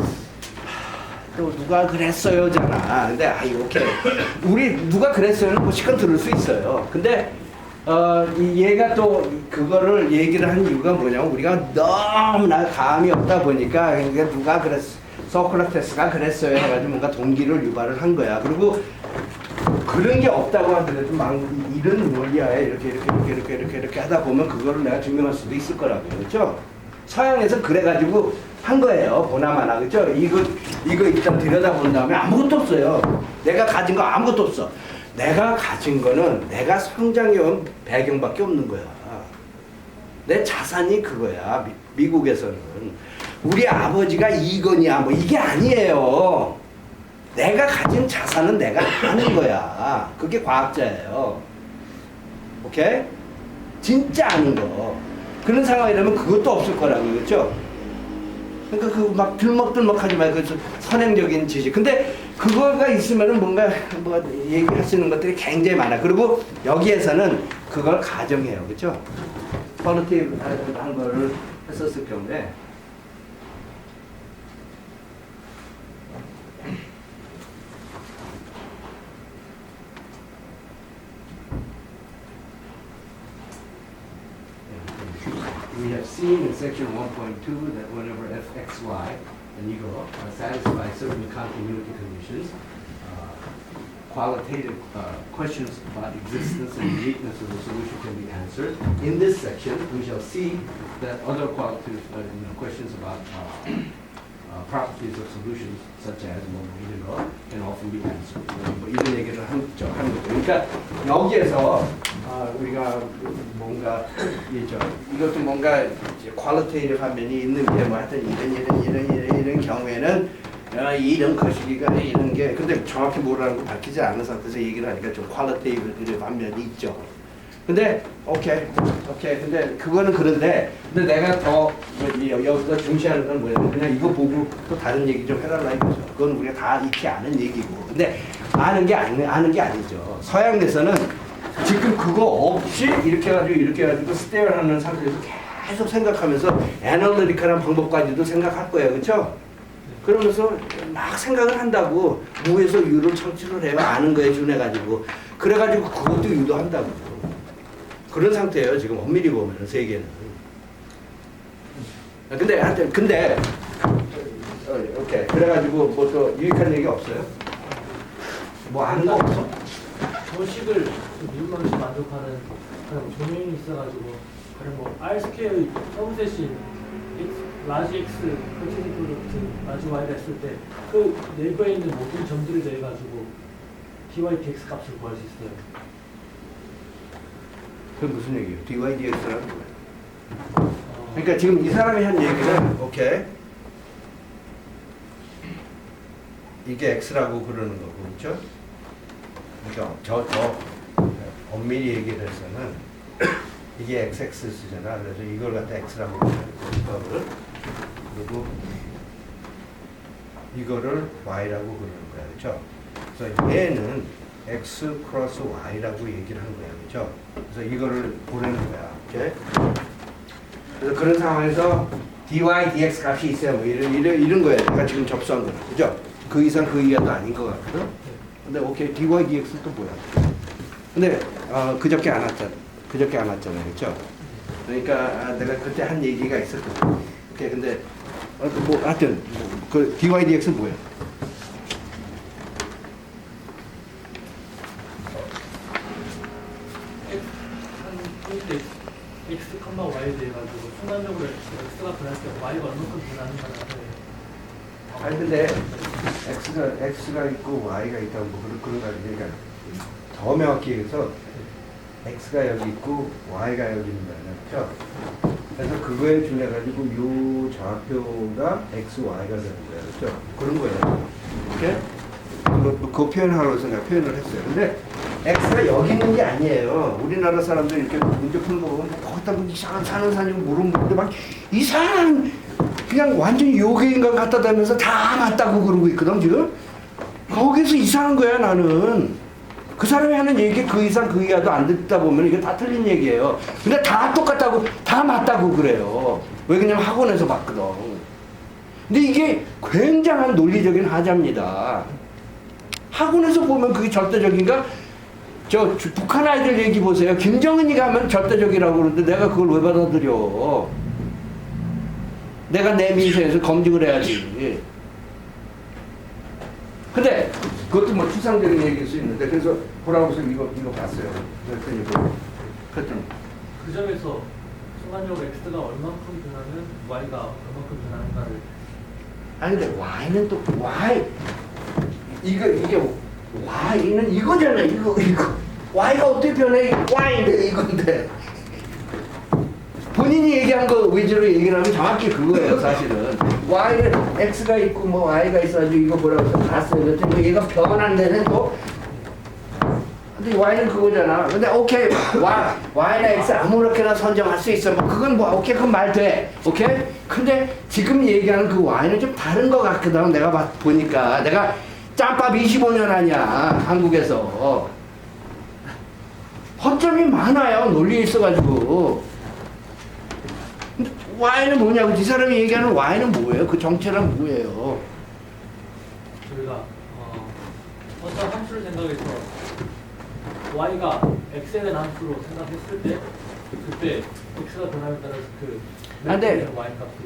[SPEAKER 1] 누가 그랬어요잖아. 근데 오케이 우리 누가 그랬어요는 뭐 시간 들을 수 있어요. 근데 얘가 또 그거를 얘기를 한 이유가 뭐냐면 우리가 너무나 감이 없다 보니까 그러니까 누가 그랬어 소크라테스가 그랬어요 해가지고 뭔가 동기를 유발을 한 거야. 그리고 그런 게 없다고 하더라도 막 이런 논리하에 이렇게 하다 보면 그거를 내가 증명할 수도 있을 거라고요. 그렇죠? 서양에서 그래가지고 한 거예요. 보나마나. 그렇죠? 이거 일단 들여다본 다음에 아무것도 없어요. 내가 가진 거 아무것도 없어. 내가 가진 거는 내가 성장해온 배경밖에 없는 거야. 내 자산이 그거야. 미국에서는. 우리 아버지가 이건이야. 뭐 이게 아니에요. 내가 가진 자산은 내가 아는 거야. 그게 과학자예요. 오케이? 진짜 아는 거. 그런 상황이라면 그것도 없을 거라고. 그렇죠? 그러니까 그 막 들먹들먹하지 말고 선행적인 지식. 근데 그거가 있으면은 뭔가 뭐 얘기할 수 있는 것들이 굉장히 많아. 그리고 여기에서는 그걸 가정해요. 그렇죠? 퀄리티브 한 거를 했었을 경우에 we have seen in section 1.2 that whenever f(x,y) and equal satisfy certain continuity conditions, qualitative questions about existence and uniqueness of the solution can be answered. In this section, we shall see that other qualitative questions about properties of solutions, such as 뭐 이런 거, can often be answered. 뭐 이런 얘기를 하는 거죠. 그러니까 여기에서 우리가 뭔가 이것도 뭔가 이제 퀄리테이티브 화면이 있는 게 뭐 하여튼 이런 경우에는 이런 거시기가 이런 게 근데 정확히 뭐라는 거 밝히지 않은 상태에서 얘기를 하니까 좀 퀄리테이티브 화면이 있죠. 근데 오케이 근데 그거는 그런데 근데 내가 더 여기서 중시하는 건 뭐냐면 그냥 이거 보고 또 다른 얘기 좀 해달라 이거죠. 그건 우리가 다 익히 아는 얘기고 근데 아는 게 아니죠. 서양에서는 지금 그거 없이 이렇게 해가지고 스테어하는 상태에서 계속 생각하면서 애널리티컬한 방법까지도 생각할 거예요. 그렇죠? 그러면서 막 생각을 한다고 무에서 유를 창출을 해요. 아는 거에 준해가지고 그래가지고 그것도 유도한다고 그런 상태예요. 지금 엄밀히 보면 세계는. 근데 하여튼 오케이 그래가지고 뭐 또 유익한 얘기 없어요? 뭐 아는 거 없어?
[SPEAKER 4] 도식을 미분방식 만족하는 그런 조명이 있어가지고 그런 뭐 R 스퀘어 서브셋이 라지 X 컨티뉴 프로덕트 라지 Y가 했을 때 그 네이버에 있는 모든 점들을 내가지고 dy dx 값을 구할 수 있어요.
[SPEAKER 1] 그게 무슨 얘기예요? dy dx라는 거예요. 그러니까 지금 이 사람이 한 얘기는 오케이 이게 x라고 그러는 거고 그렇죠? 그러니까 저 엄밀히 얘기를 해서는 이게 xx잖아. 그래서 이걸 갖다 x라고 그러는 그리고 이거를 y라고 그러는 거야. 그렇죠? 그래서 얘는 x 크로스 y라고 얘기를 하는 거야. 그렇죠? 그래서 이거를 보내는 거야. 오케이? 그래서 그런 상황에서 dy dx 값이 있어요. 뭐 이런 거야. 내가 지금 접수한 거는. 그죠? 그 이상 그 이하도 아닌 것 같거든? 근데 오케이, dy dx는 또 뭐야? 근데 그저께 안 왔잖아요. 그죠? 그러니까 내가 그때 한 얘기가 있었거든. 오케이, 근데 뭐 하여튼 그 dy dx는 뭐야?
[SPEAKER 4] x, y 돼가지고 순간적으로 x가 변할 때 y가 얼마큼 변하는 거라서
[SPEAKER 1] 아니 근데 x가 있고 y가 있다고 뭐 그런 거 아니에요. 그러니까 더 명확히 해서 x가 여기 있고 y가 여기 있는 거예요. 그렇죠? 그래서 그거에 준해 가지고 요 좌표가 x, y가 되는 거예요. 그렇죠? 그런 거예요. 오케이? 그거 표현하려고 내가 표현을 했어요. 근데 X가 여기 있는 게 아니에요. 우리나라 사람들 이렇게 문제 푸는 거 보면 거기다 뭐 이상한 사는 사람 물어보는데 막 이상한 그냥 완전히 요괴인간 갖다 대면서 다 맞다고 그러고 있거든 지금. 거기서 이상한 거야 나는. 그 사람이 하는 얘기 그 이상 그 이하도 안 듣다 보면 이게 다 틀린 얘기예요. 근데 다 똑같다고 다 맞다고 그래요. 왜 그냥 학원에서 봤거든. 근데 이게 굉장한 논리적인 하자입니다. 학원에서 보면 그게 절대적인가? 북한 아이들 얘기 보세요. 김정은이가 하면 절대적이라고 그러는데 내가 그걸 왜 받아들여? 내가 내 민세에서 검증을 해야지. 근데 그것도 뭐 추상적인 얘기일 수 있는데 그래서 보라고 해서 이거 봤어요. 그랬더니
[SPEAKER 4] 그 점에서 순간적으로 x가 얼만큼 변하면 y가 얼만큼 변하는가를.
[SPEAKER 1] 아니 근데 y는 또 y 이게 y는 이거잖아. 이거 y가 어떻게 변해? y인데 이건데 본인이 얘기한 거 위주로 얘기를 하면 정확히 그거예요 사실은. y는 x가 있고 뭐 y가 있어가지고 이거 보라고 해서 봤어요. 그랬더니 얘가 변한 데는 또 근데 y는 그거잖아. 근데 오케이 y나 x 아무렇게나 선정할 수 있어. 뭐 그건 뭐 오케이 그건 말 돼. 오케이. 근데 지금 얘기하는 그 y는 좀 다른 것 같거든. 내가 보니까 내가 짬밥 25년 하냐 한국에서 허점이 많아요. 논리에 있어가지고. y는 뭐냐고. 이 사람이 얘기하는 y는 뭐예요? 그 정체란 뭐예요?
[SPEAKER 4] 저희가 어떤 함수를 생각해서 y가 x에 대한 함수로 생각했을 때 그때 x가 변함에 따라서 그
[SPEAKER 1] 근데
[SPEAKER 4] y 값이.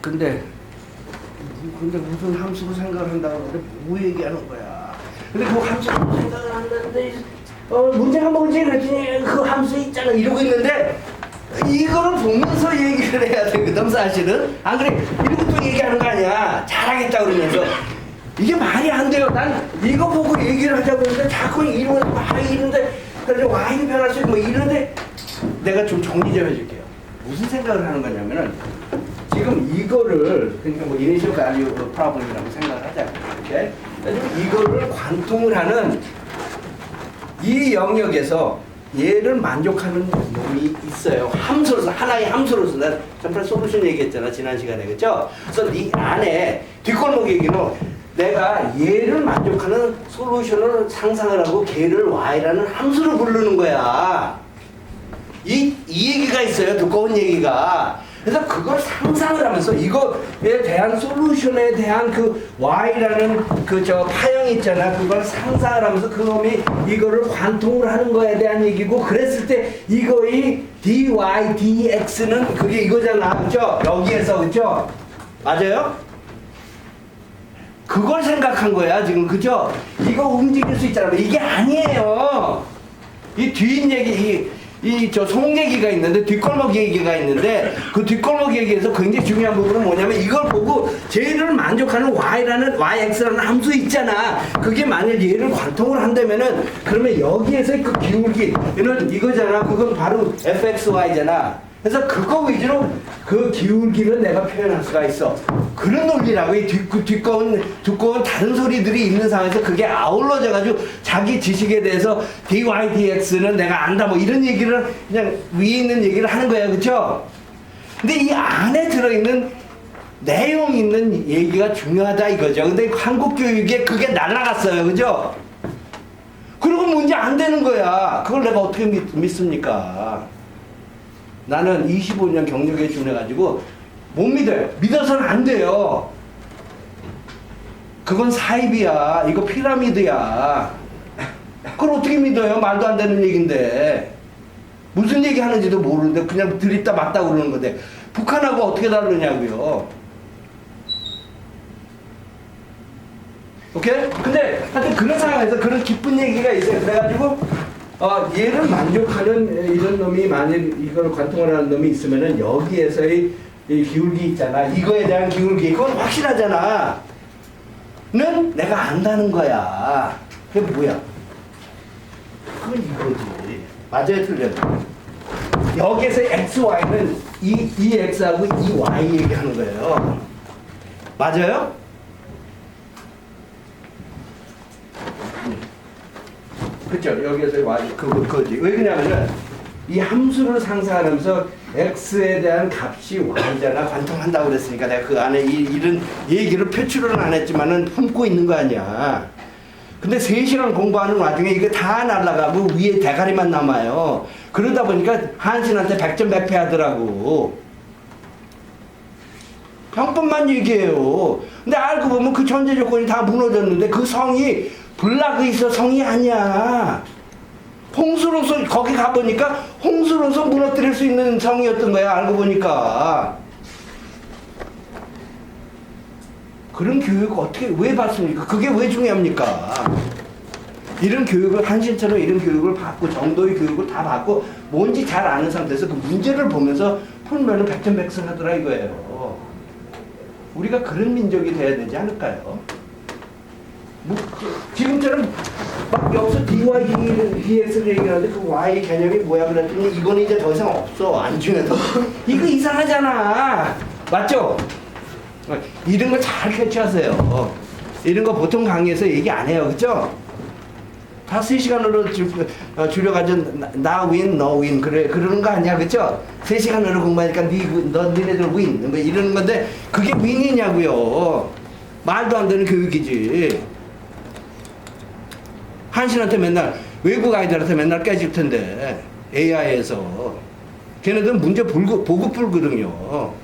[SPEAKER 1] 근데 무슨 함수로 생각을 한다고 그러는데 뭐 얘기하는 거야? 근데 그 함수로 생각을 한다는데 문제가 뭐지? 그랬더니 그 함수 있잖아 이러고 있는데 이거를 보면서 얘기를 해야 되거든 사실은. 안 그래? 이러고 또 얘기하는 거 아니야. 잘하겠다 그러면서. 이게 말이 안 돼요. 난 이거 보고 얘기를 하자고 했는데 자꾸 이러면서 막 이러는데 그래서 와인이 변할 수 있고 뭐 이러는데 내가 좀 정리 좀 해줄게요. 무슨 생각을 하는 거냐면은 지금 이거를 그러니까 뭐 이니셜 밸류 프로블럼이라고 생각을 하자고요. 이렇게 이거를 관통을 하는 이 영역에서 얘를 만족하는 놈이 있어요. 함수로서 하나의 함수로서 내가 잠깐 솔루션 얘기했잖아 지난 시간에 그렇죠? 그래서 이 안에 뒷골목 얘기는 내가 얘를 만족하는 솔루션을 상상을 하고 걔를 y라는 함수로 부르는 거야. 이 얘기가 있어요. 두꺼운 얘기가. 그래서 그걸 상상을 하면서 이거에 대한 솔루션에 대한 그 y라는 그 파형 있잖아. 그걸 상상을 하면서 그놈이 이거를 관통을 하는 거에 대한 얘기고 그랬을 때 이거의 dy, dx는 그게 이거잖아. 그죠? 여기에서 그죠? 맞아요? 그걸 생각한 거야 지금 그죠? 이거 움직일 수 있잖아. 이게 아니에요. 이 뒷 얘기 속 얘기가 있는데 뒷골목 얘기가 있는데 그 뒷골목 얘기에서 굉장히 중요한 부분은 뭐냐면 이걸 보고 쟤를 만족하는 yx라는 함수 있잖아. 그게 만약 얘를 관통을 한다면은 그러면 여기에서 그 기울기는 이거잖아. 그건 바로 fxy잖아. 그래서 그거 위주로 그 기울기는 내가 표현할 수가 있어. 그런 논리라고. 이 두꺼운 다른 소리들이 있는 상황에서 그게 아울러져가지고 자기 지식에 대해서 dy, dx는 내가 안다 뭐 이런 얘기를 그냥 위에 있는 얘기를 하는 거야. 그쵸? 근데 이 안에 들어있는 내용 있는 얘기가 중요하다 이거죠. 근데 한국 교육에 그게 날아갔어요. 그죠? 그리고 문제 안 되는 거야. 그걸 내가 어떻게 믿습니까? 나는 25년 경력에 준해가지고 못 믿어요. 믿어서는 안 돼요. 그건 사입이야. 이거 피라미드야. 그걸 어떻게 믿어요? 말도 안 되는 얘기인데. 무슨 얘기 하는지도 모르는데 그냥 들있다 맞다 그러는 건데 북한하고 어떻게 다르냐고요. 오케이? 근데 하여튼 그런 상황에서 그런 기쁜 얘기가 있어요. 그래가지고 얘를 만족하는 이런 놈이 만약 이걸 관통을 하는 놈이 있으면은 여기에서의 이 기울기 있잖아. 이거에 대한 기울기 그건 확실하잖아. 는 내가 안다는 거야. 그게 뭐야? 그건 이거지. 맞아요, 틀려요? 여기에서 xy는 이 x하고 이 y 얘기하는 거예요. 맞아요? 그쵸? 여기에서 그거지. 왜 그러냐면은 이 함수를 상상하면서 x에 대한 값이 y잖아. 관통한다고 그랬으니까 내가 그 안에 이런 얘기를 표출은 안 했지만은 품고 있는 거 아니야. 근데 3시간 공부하는 와중에 이게 다 날아가고 위에 대가리만 남아요. 그러다 보니까 한신한테 100점 100패 하더라고. 형법만 얘기해요. 근데 알고 보면 그 전제 조건이 다 무너졌는데 그 성이 블락에 있어 성이 아니야. 홍수로서 거기 가보니까 홍수로서 무너뜨릴 수 있는 성이었던 거야. 알고 보니까. 그런 교육 어떻게 왜 받습니까? 그게 왜 중요합니까? 이런 교육을 한신처럼 이런 교육을 받고 정도의 교육을 다 받고 뭔지 잘 아는 상태에서 그 문제를 보면서 풀면은 백전백승 하더라 이거예요. 우리가 그런 민족이 돼야 되지 않을까요? 뭐 지금처럼 막 여기서 dy, dx를 얘기하는데 그 y 개념이 뭐야 그랬더니 이거는 이제 더 이상 없어. 안 중요해서 이거 이상하잖아. 맞죠? 이런 거 잘 캐치하세요. 이런 거 보통 강의에서 얘기 안 해요. 그죠? 다 3시간으로 줄여가지고 나 win, 너 win 그러는 거 아니야. 그죠? 3시간으로 공부하니까 니네들 win 뭐 이러는 건데 그게 win이냐고요. 말도 안 되는 교육이지. 한신한테 맨날 외국 아이들한테 맨날 깨질 텐데 AI에서 걔네들은 문제 보고 풀거든요.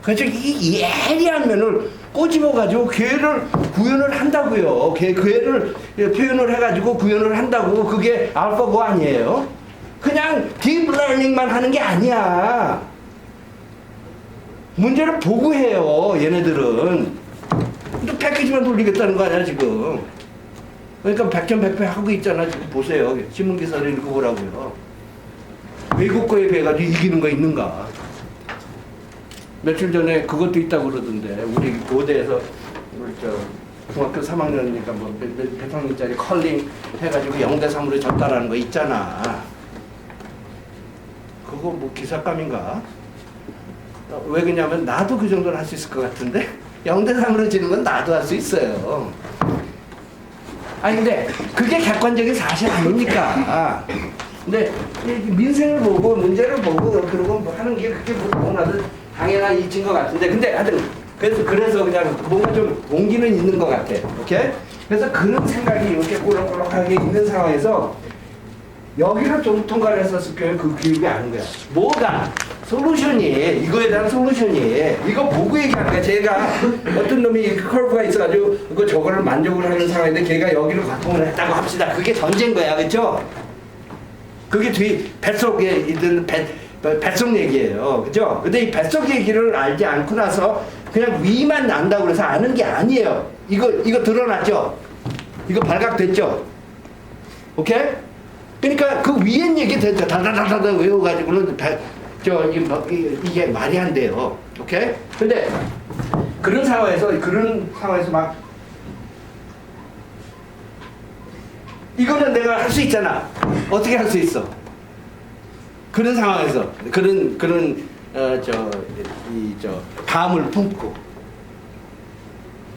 [SPEAKER 1] 그래서 이 예리한 면을 꼬집어가지고 괴를 구현을 한다고요. 괴를 표현을 해가지고 구현을 한다고. 그게 알파고 아니에요? 그냥 딥러닝만 하는 게 아니야. 문제를 보고 해요. 얘네들은. 또 패키지만 돌리겠다는 거 아니야 지금. 그러니까 100점 100패 하고 있잖아. 지금 보세요. 신문기사를 읽어보라고요. 외국 거에 비해가지고 이기는 거 있는가. 며칠 전에 그것도 있다고 그러던데 우리 고대에서 우리 중학교 3학년이니까 뭐 몇 학년짜리 컬링 해가지고 0대3으로 졌다라는 거 있잖아. 그거 뭐 기사감인가? 왜 그러냐면 나도 그 정도는 할 수 있을 것 같은데 0대3으로 지는 건 나도 할 수 있어요. 아니 근데 그게 객관적인 사실 아닙니까? 근데 민생을 보고 문제를 보고 그러고 뭐 하는 게 그게 뭐 너무나도 당연한 이치인 것 같은데 근데 하여튼 그래서 그냥 뭔가 좀 온기는 있는 것 같아. 오케이? 그래서 그런 생각이 이렇게 꼬락꼬락하게 있는 상황에서 여기를 좀 통과를 했었을 경우에 그 교육이 아는 거야. 뭐가? 솔루션이 이거에 대한 솔루션이 이거 보고 얘기하는 거야. 제가 어떤 놈이 커브가 있어가지고 그 저거를 만족을 하는 상황인데 걔가 여기를 관통을 했다고 합시다. 그게 전제인 거야. 그렇죠? 그게 뒤 뱃속에 있는 뱃속 얘기예요. 그죠? 근데 이 뱃속 얘기를 알지 않고 나서 그냥 위만 난다고 그래서 아는 게 아니에요. 이거 드러났죠? 이거 발각됐죠? 오케이? 그러니까 그 위엔 얘기 됐죠. 다다다다다 외워가지고는 이게 말이 안 돼요. 오케이? 근데 그런 상황에서 막 이거는 내가 할 수 있잖아. 어떻게 할 수 있어? 그런 상황에서 그런 감을 품고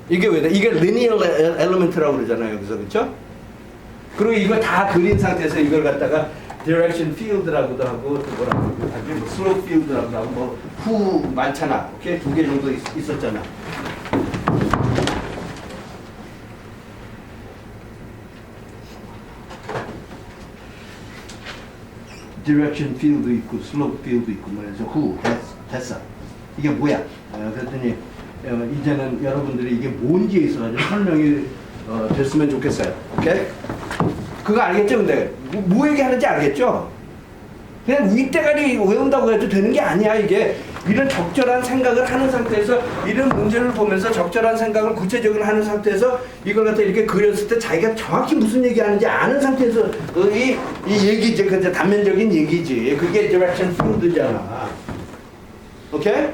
[SPEAKER 1] 이게 왜? 이게 linear element라고 그러잖아요. 여기서 그렇죠? 그리고 이거 다 그린 상태에서 이걸 갖다가 direction field라고도 하고 또 뭐라고 하지? 뭐 slope field라고도 하고 뭐 후 많잖아. 오케이? 2개 정도 있었잖아. direction field도 있고 slope field도 있고 그래서 who 됐어. 이게 뭐야? 그랬더니 이제는 여러분들이 이게 뭔지에 있어가지고 설명이 됐으면 좋겠어요. 오케이? 그거 알겠죠? 근데 뭐 얘기하는지 알겠죠? 그냥 윗대가리 외운다고 해도 되는 게 아니야. 이게 이런 적절한 생각을 하는 상태에서 이런 문제를 보면서 적절한 생각을 구체적으로 하는 상태에서 이걸 갖다 이렇게 그렸을 때 자기가 정확히 무슨 얘기하는지 아는 상태에서 이 얘기지. 그게 단면적인 얘기지. 그게 direction field잖아. 오케이?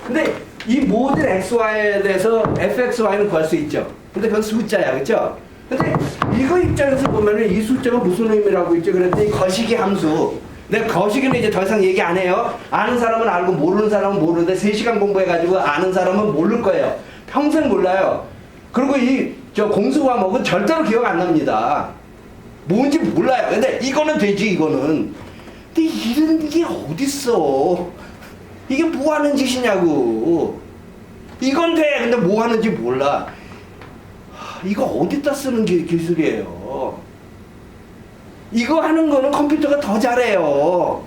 [SPEAKER 1] 근데 이 모든 XY에 대해서 fxy는 구할 수 있죠. 근데 그건 숫자야. 그렇죠? 근데 이거 입장에서 보면은 이 숫자가 무슨 의미라고 있죠? 그랬더니 거시기 함수. 근데 거시기는 이제 더 이상 얘기 안 해요. 아는 사람은 알고 모르는 사람은 모르는데 3시간 공부해가지고 아는 사람은 모를 거예요. 평생 몰라요. 그리고 저 공수 과목은 절대로 기억 안 납니다. 뭔지 몰라요. 근데 이거는 되지, 이거는. 근데 이런 게 어딨어. 이게 뭐 하는 짓이냐고. 이건 돼. 근데 뭐 하는지 몰라. 이거 어디다 쓰는 기술이에요. 이거 하는 거는 컴퓨터가 더 잘해요.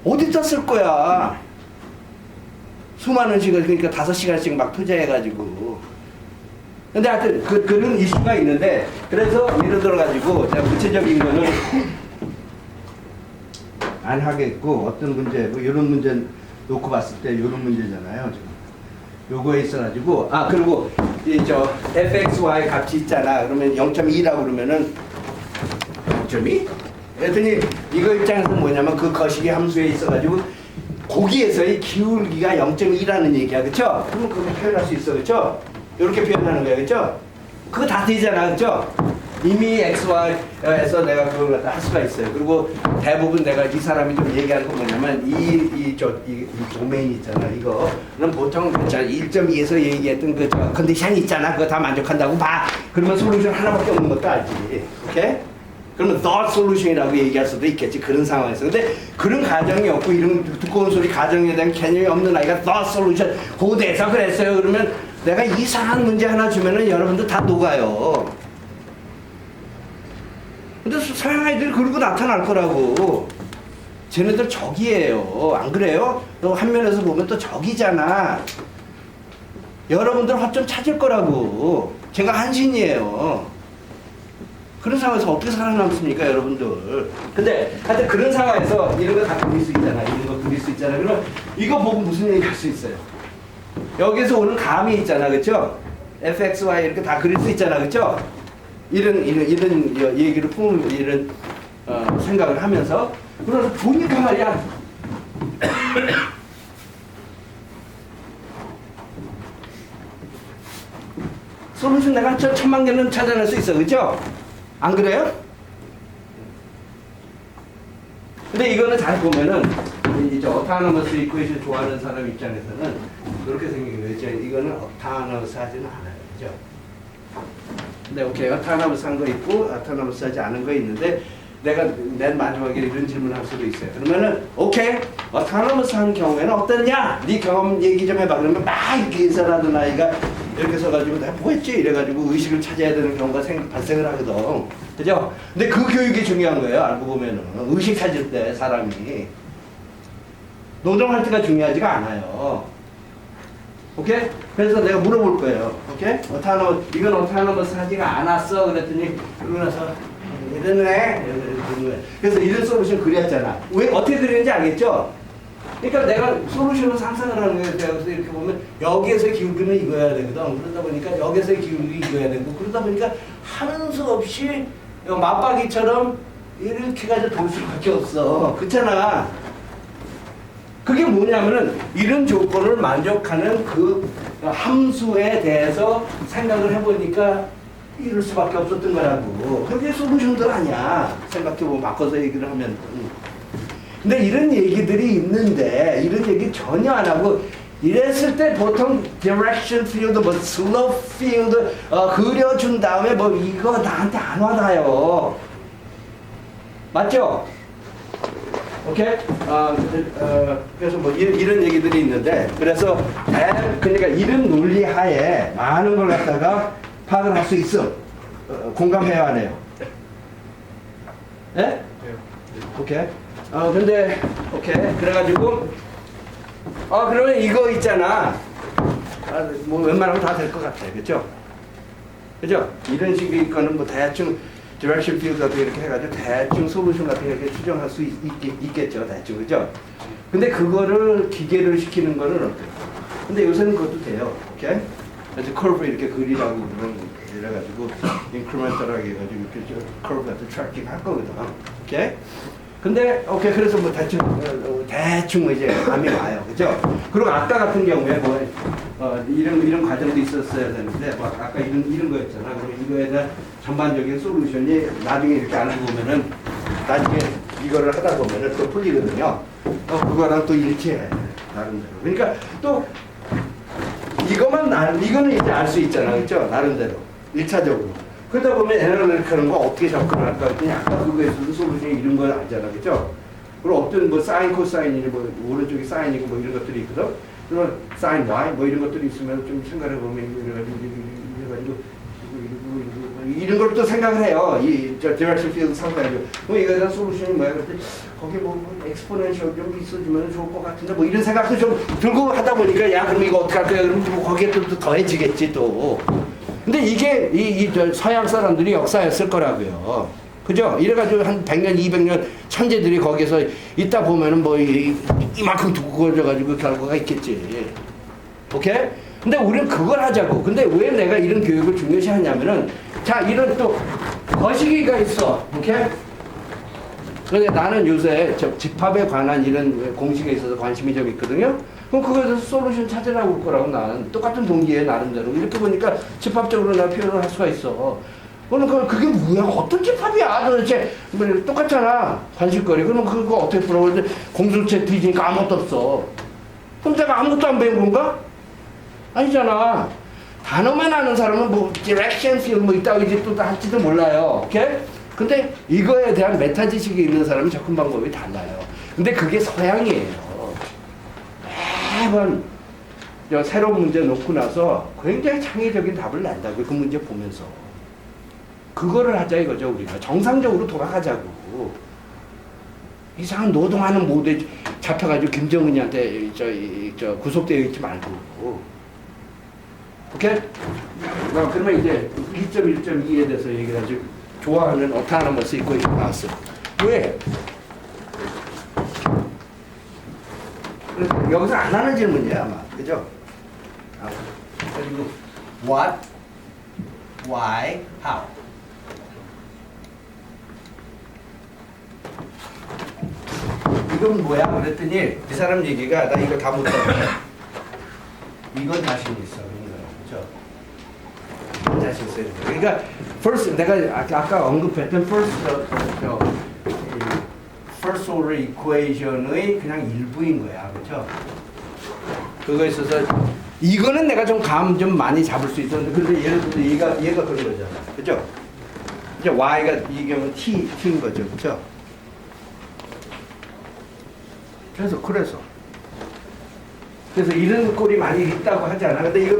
[SPEAKER 1] 어디다 쓸 거야? 수많은 시간, 그러니까 5시간씩 막 투자해가지고. 근데 하여튼 그런 이슈가 있는데, 그래서 예를 들어가지고 제가 구체적인 거는 안 하겠고, 어떤 문제, 뭐 이런 문제 놓고 봤을 때 이런 문제잖아요. 지금. 요거에 있어가지고, 그리고 저 fxy 값이 있잖아. 그러면 0.2라고 그러면은 0.2? 그랬더니 이거 입장에서 뭐냐면 그 거시기 함수에 있어가지고 거기에서의 기울기가 0.2라는 얘기야, 그쵸? 그러면 그렇게 표현할 수 있어, 그쵸? 이렇게 표현하는 거야, 그쵸? 그거 다 되잖아, 그쵸? 이미 XY에서 내가 그걸 갖다 할 수가 있어요. 그리고 대부분 내가 이 사람이 좀 얘기하는 건 뭐냐면 이 도메인 있잖아, 이거는 보통 1.2에서 얘기했던 그 컨디션이 있잖아. 그거 다 만족한다고 봐. 그러면 솔루션 하나밖에 없는 것도 알지. 오케이? 그러면 the solution이라고 얘기할 수도 있겠지, 그런 상황에서. 근데 그런 가정이 없고 이런 두꺼운 소리 가정에 대한 개념이 없는 아이가 the solution 고대에서 그랬어요. 그러면 내가 이상한 문제 하나 주면은 여러분들 다 녹아요. 근데 서양 아이들이 그러고 나타날 거라고. 쟤네들 적이에요. 안 그래요? 또 한 면에서 보면 또 적이잖아. 여러분들 허점 찾을 거라고. 제가 한신이에요. 그런 상황에서 어떻게 살아남습니까, 여러분들? 근데 하여튼 그런 상황에서 이런 거 다 그릴 수 있잖아. 이런 거 그릴 수 있잖아. 그럼 이거 보고 무슨 얘기 할 수 있어요? 여기서 오는 감이 있잖아, 그쵸? fxy 이렇게 다 그릴 수 있잖아, 그쵸? 이런 얘기를 품으면 이런 생각을 하면서, 그래서 보니까 말이야. 솔루션 내가 1000만 개는 찾아낼 수 있어, 그죠? 안 그래요? 근데 이거는 잘 보면은 이제 어타너머스 이퀘이션 좋아하는 사람 입장에서는 그렇게 생긴 거예요. 이거는 어타너머스 하지는 않아요, 그죠? 근데 오케이, 어타너머스 한 거 있고 어타너머스 하지 않은 거 있는데, 내가 맨 마지막에 이런 질문을 할 수도 있어요. 그러면은 오케이, 어타너머스 한 경우에는 어떠냐? 네 경험 얘기 좀 해봐. 그러면 막 이렇게 인사를 하던 아이가 이렇게 서가지고 내가 뭐 했지? 이래가지고 의식을 찾아야 되는 경우가 발생을 하거든. 그죠? 근데 그 교육이 중요한 거예요. 알고 보면은 의식 찾을 때 사람이 노동할 때가 중요하지가 않아요. 오케이? 그래서 내가 물어볼 거예요. 오케이? 이건 어타너머스 하지가 않았어. 그랬더니 그러고 나서 이러네. 그래서 이런 솔루션 그렸잖아. 왜 어떻게 그리는지 알겠죠? 그러니까 내가 솔루션을 상상을 하는 거예요. 그래서 이렇게 보면 여기에서의 기울기는 이거야 되거든. 그러다 보니까 여기에서의 기울기 이거야 되고, 그러다 보니까 하는 수 없이 맞박이처럼 이렇게 가지고 돌 수밖에 없어. 그렇잖아. 그게 뭐냐면은 이런 조건을 만족하는 그 함수에 대해서 생각을 해보니까 이럴 수밖에 없었던 거라고. 그게 솔루션들 아니야. 생각해보면 바꿔서 얘기를 하면. 근데 이런 얘기들이 있는데 이런 얘기 전혀 안 하고 이랬을 때 보통 direction field, 뭐 slope field 그려준 다음에 뭐 이거 나한테 안 와닿아요. 맞죠? 오케이? 그래서 뭐 이런 얘기들이 있는데, 그래서 그러니까 이런 논리 하에 많은 걸 갖다가 파악을 할 수 있어. 공감해야 하네요. 예? 네? 오케이. 근데 오케이. 그래가지고 그러면 이거 있잖아. 뭐 웬만하면 다 될 것 같아, 그렇죠? 그죠? 이런 식의 거는 뭐 대충 디렉션 필드 같은 거 이렇게 해가지고 대충 솔루션 같은 거 이렇게 추정할 수 있겠죠, 대충, 그죠? 근데 그거를 기계를 시키는 거는 어때요? 근데 요새는 그것도 돼요, 오케이? 그래서 커브 이렇게 그리라고 이래가지고 인크리멘탈하게 해가지고 이렇게 커브 같은 트래킹 할 거거든, 오케이? 근데 오케이, 그래서 뭐 대충 이제 감이 와요, 그죠? 그리고 아까 같은 경우에 뭐 이런 과정도 있었어야 되는데, 뭐 아까 이런 거였잖아. 그럼 이거에 대한 전반적인 솔루션이 나중에 이렇게 알고 보면은 나중에 이거를 하다 보면은 또 풀리거든요. 그거랑 또 일치해, 나름대로. 그러니까 또 이거는 이제 알 수 있잖아, 그죠? 나름대로 1차적으로. 그러다 보면 애널리틱하는 거 어떻게 접근할까 했더니 아까 그거에서도 솔루션이 이런 걸 알잖아, 그죠? 그리고 어떤 뭐 사인, 코사인이 뭐 오른쪽이 사인이고 뭐 이런 것들이 있거든. 그러면 사인 Y 뭐 이런 것들이 있으면 좀 생각해 보면 이래가지고 이런 걸 또 생각을 해요. 이저 디렉션 필드 상관이죠. 그럼 이거에 대한 솔루션이 뭐야? 그랬더니 거기 뭐 엑스포넨셜 좀 있어주면 좋을 것 같은데 뭐 이런 생각도 좀 들고 하다 보니까 야 그럼 이거 어떡할 거야? 그러면 뭐 거기에 또 더해지겠지 또. 근데 이게 저 서양 사람들이 역사였을 거라고요. 그죠? 이래가지고 한 100년, 200년 천재들이 거기서 있다 보면은 뭐 이만큼 두꺼워져가지고 결과가 있겠지. 오케이? 근데 우리는 그걸 하자고. 근데 왜 내가 이런 교육을 중요시 하냐면은 자, 이런 또 거시기가 있어. 오케이? 그러니까 나는 요새 저 집합에 관한 이런 공식에 있어서 관심이 좀 있거든요. 그럼 그거에 대해서 솔루션 찾으라고 올 거라고 나는 똑같은 동기에 나름대로 이렇게 보니까 집합적으로 나 표현을 할 수가 있어. 그럼 그게 뭐야? 어떤 집합이야? 도대체 뭐 똑같잖아. 관심거리. 그럼 그거 어떻게 풀어? 근데 공술책 뒤지니까 아무것도 없어. 그럼 내가 아무것도 안 배운 건가? 아니잖아. 단어만 아는 사람은 뭐 디렉션 필드 뭐 있다고 이제 또 할지도 몰라요. 오케이? 근데 이거에 대한 메타 지식이 있는 사람은 접근 방법이 달라요. 근데 그게 서양이에요. 매번 새로운 문제 놓고 나서 굉장히 창의적인 답을 낸다고 그 문제 보면서 그거를 하자 이거죠. 우리가 정상적으로 돌아가자고. 이상한 노동하는 모드에 잡혀가지고 김정은이한테 저 구속되어 있지 말고. 오케이? 그러면 이제 2.1.2에 대해서 얘기를 하죠. 좋아하는 어타너머스 이퀘이션 나왔어. 왜? 여기서 안 하는 질문이야 아마. 그죠? 그리고 what, why, how. 이건 뭐야? 그랬더니 이 사람 얘기가 나 이거 다 못하고 이건 자신 있어. 그죠? 이건 자신 있어요. 그러니까 first 내가 아까 언급했던 first order equation의 그냥 일부인 거야. 그렇죠? 그거에 있어서 이거는 내가 좀 감 좀 많이 잡을 수 있었는데 근데 예를 들어 얘가 그런 거잖아. 그죠? 이제 y가 이 경우는 t인 거죠. 그렇죠? 그래서 이런 꼴이 많이 있다고 하잖아. 근데 이거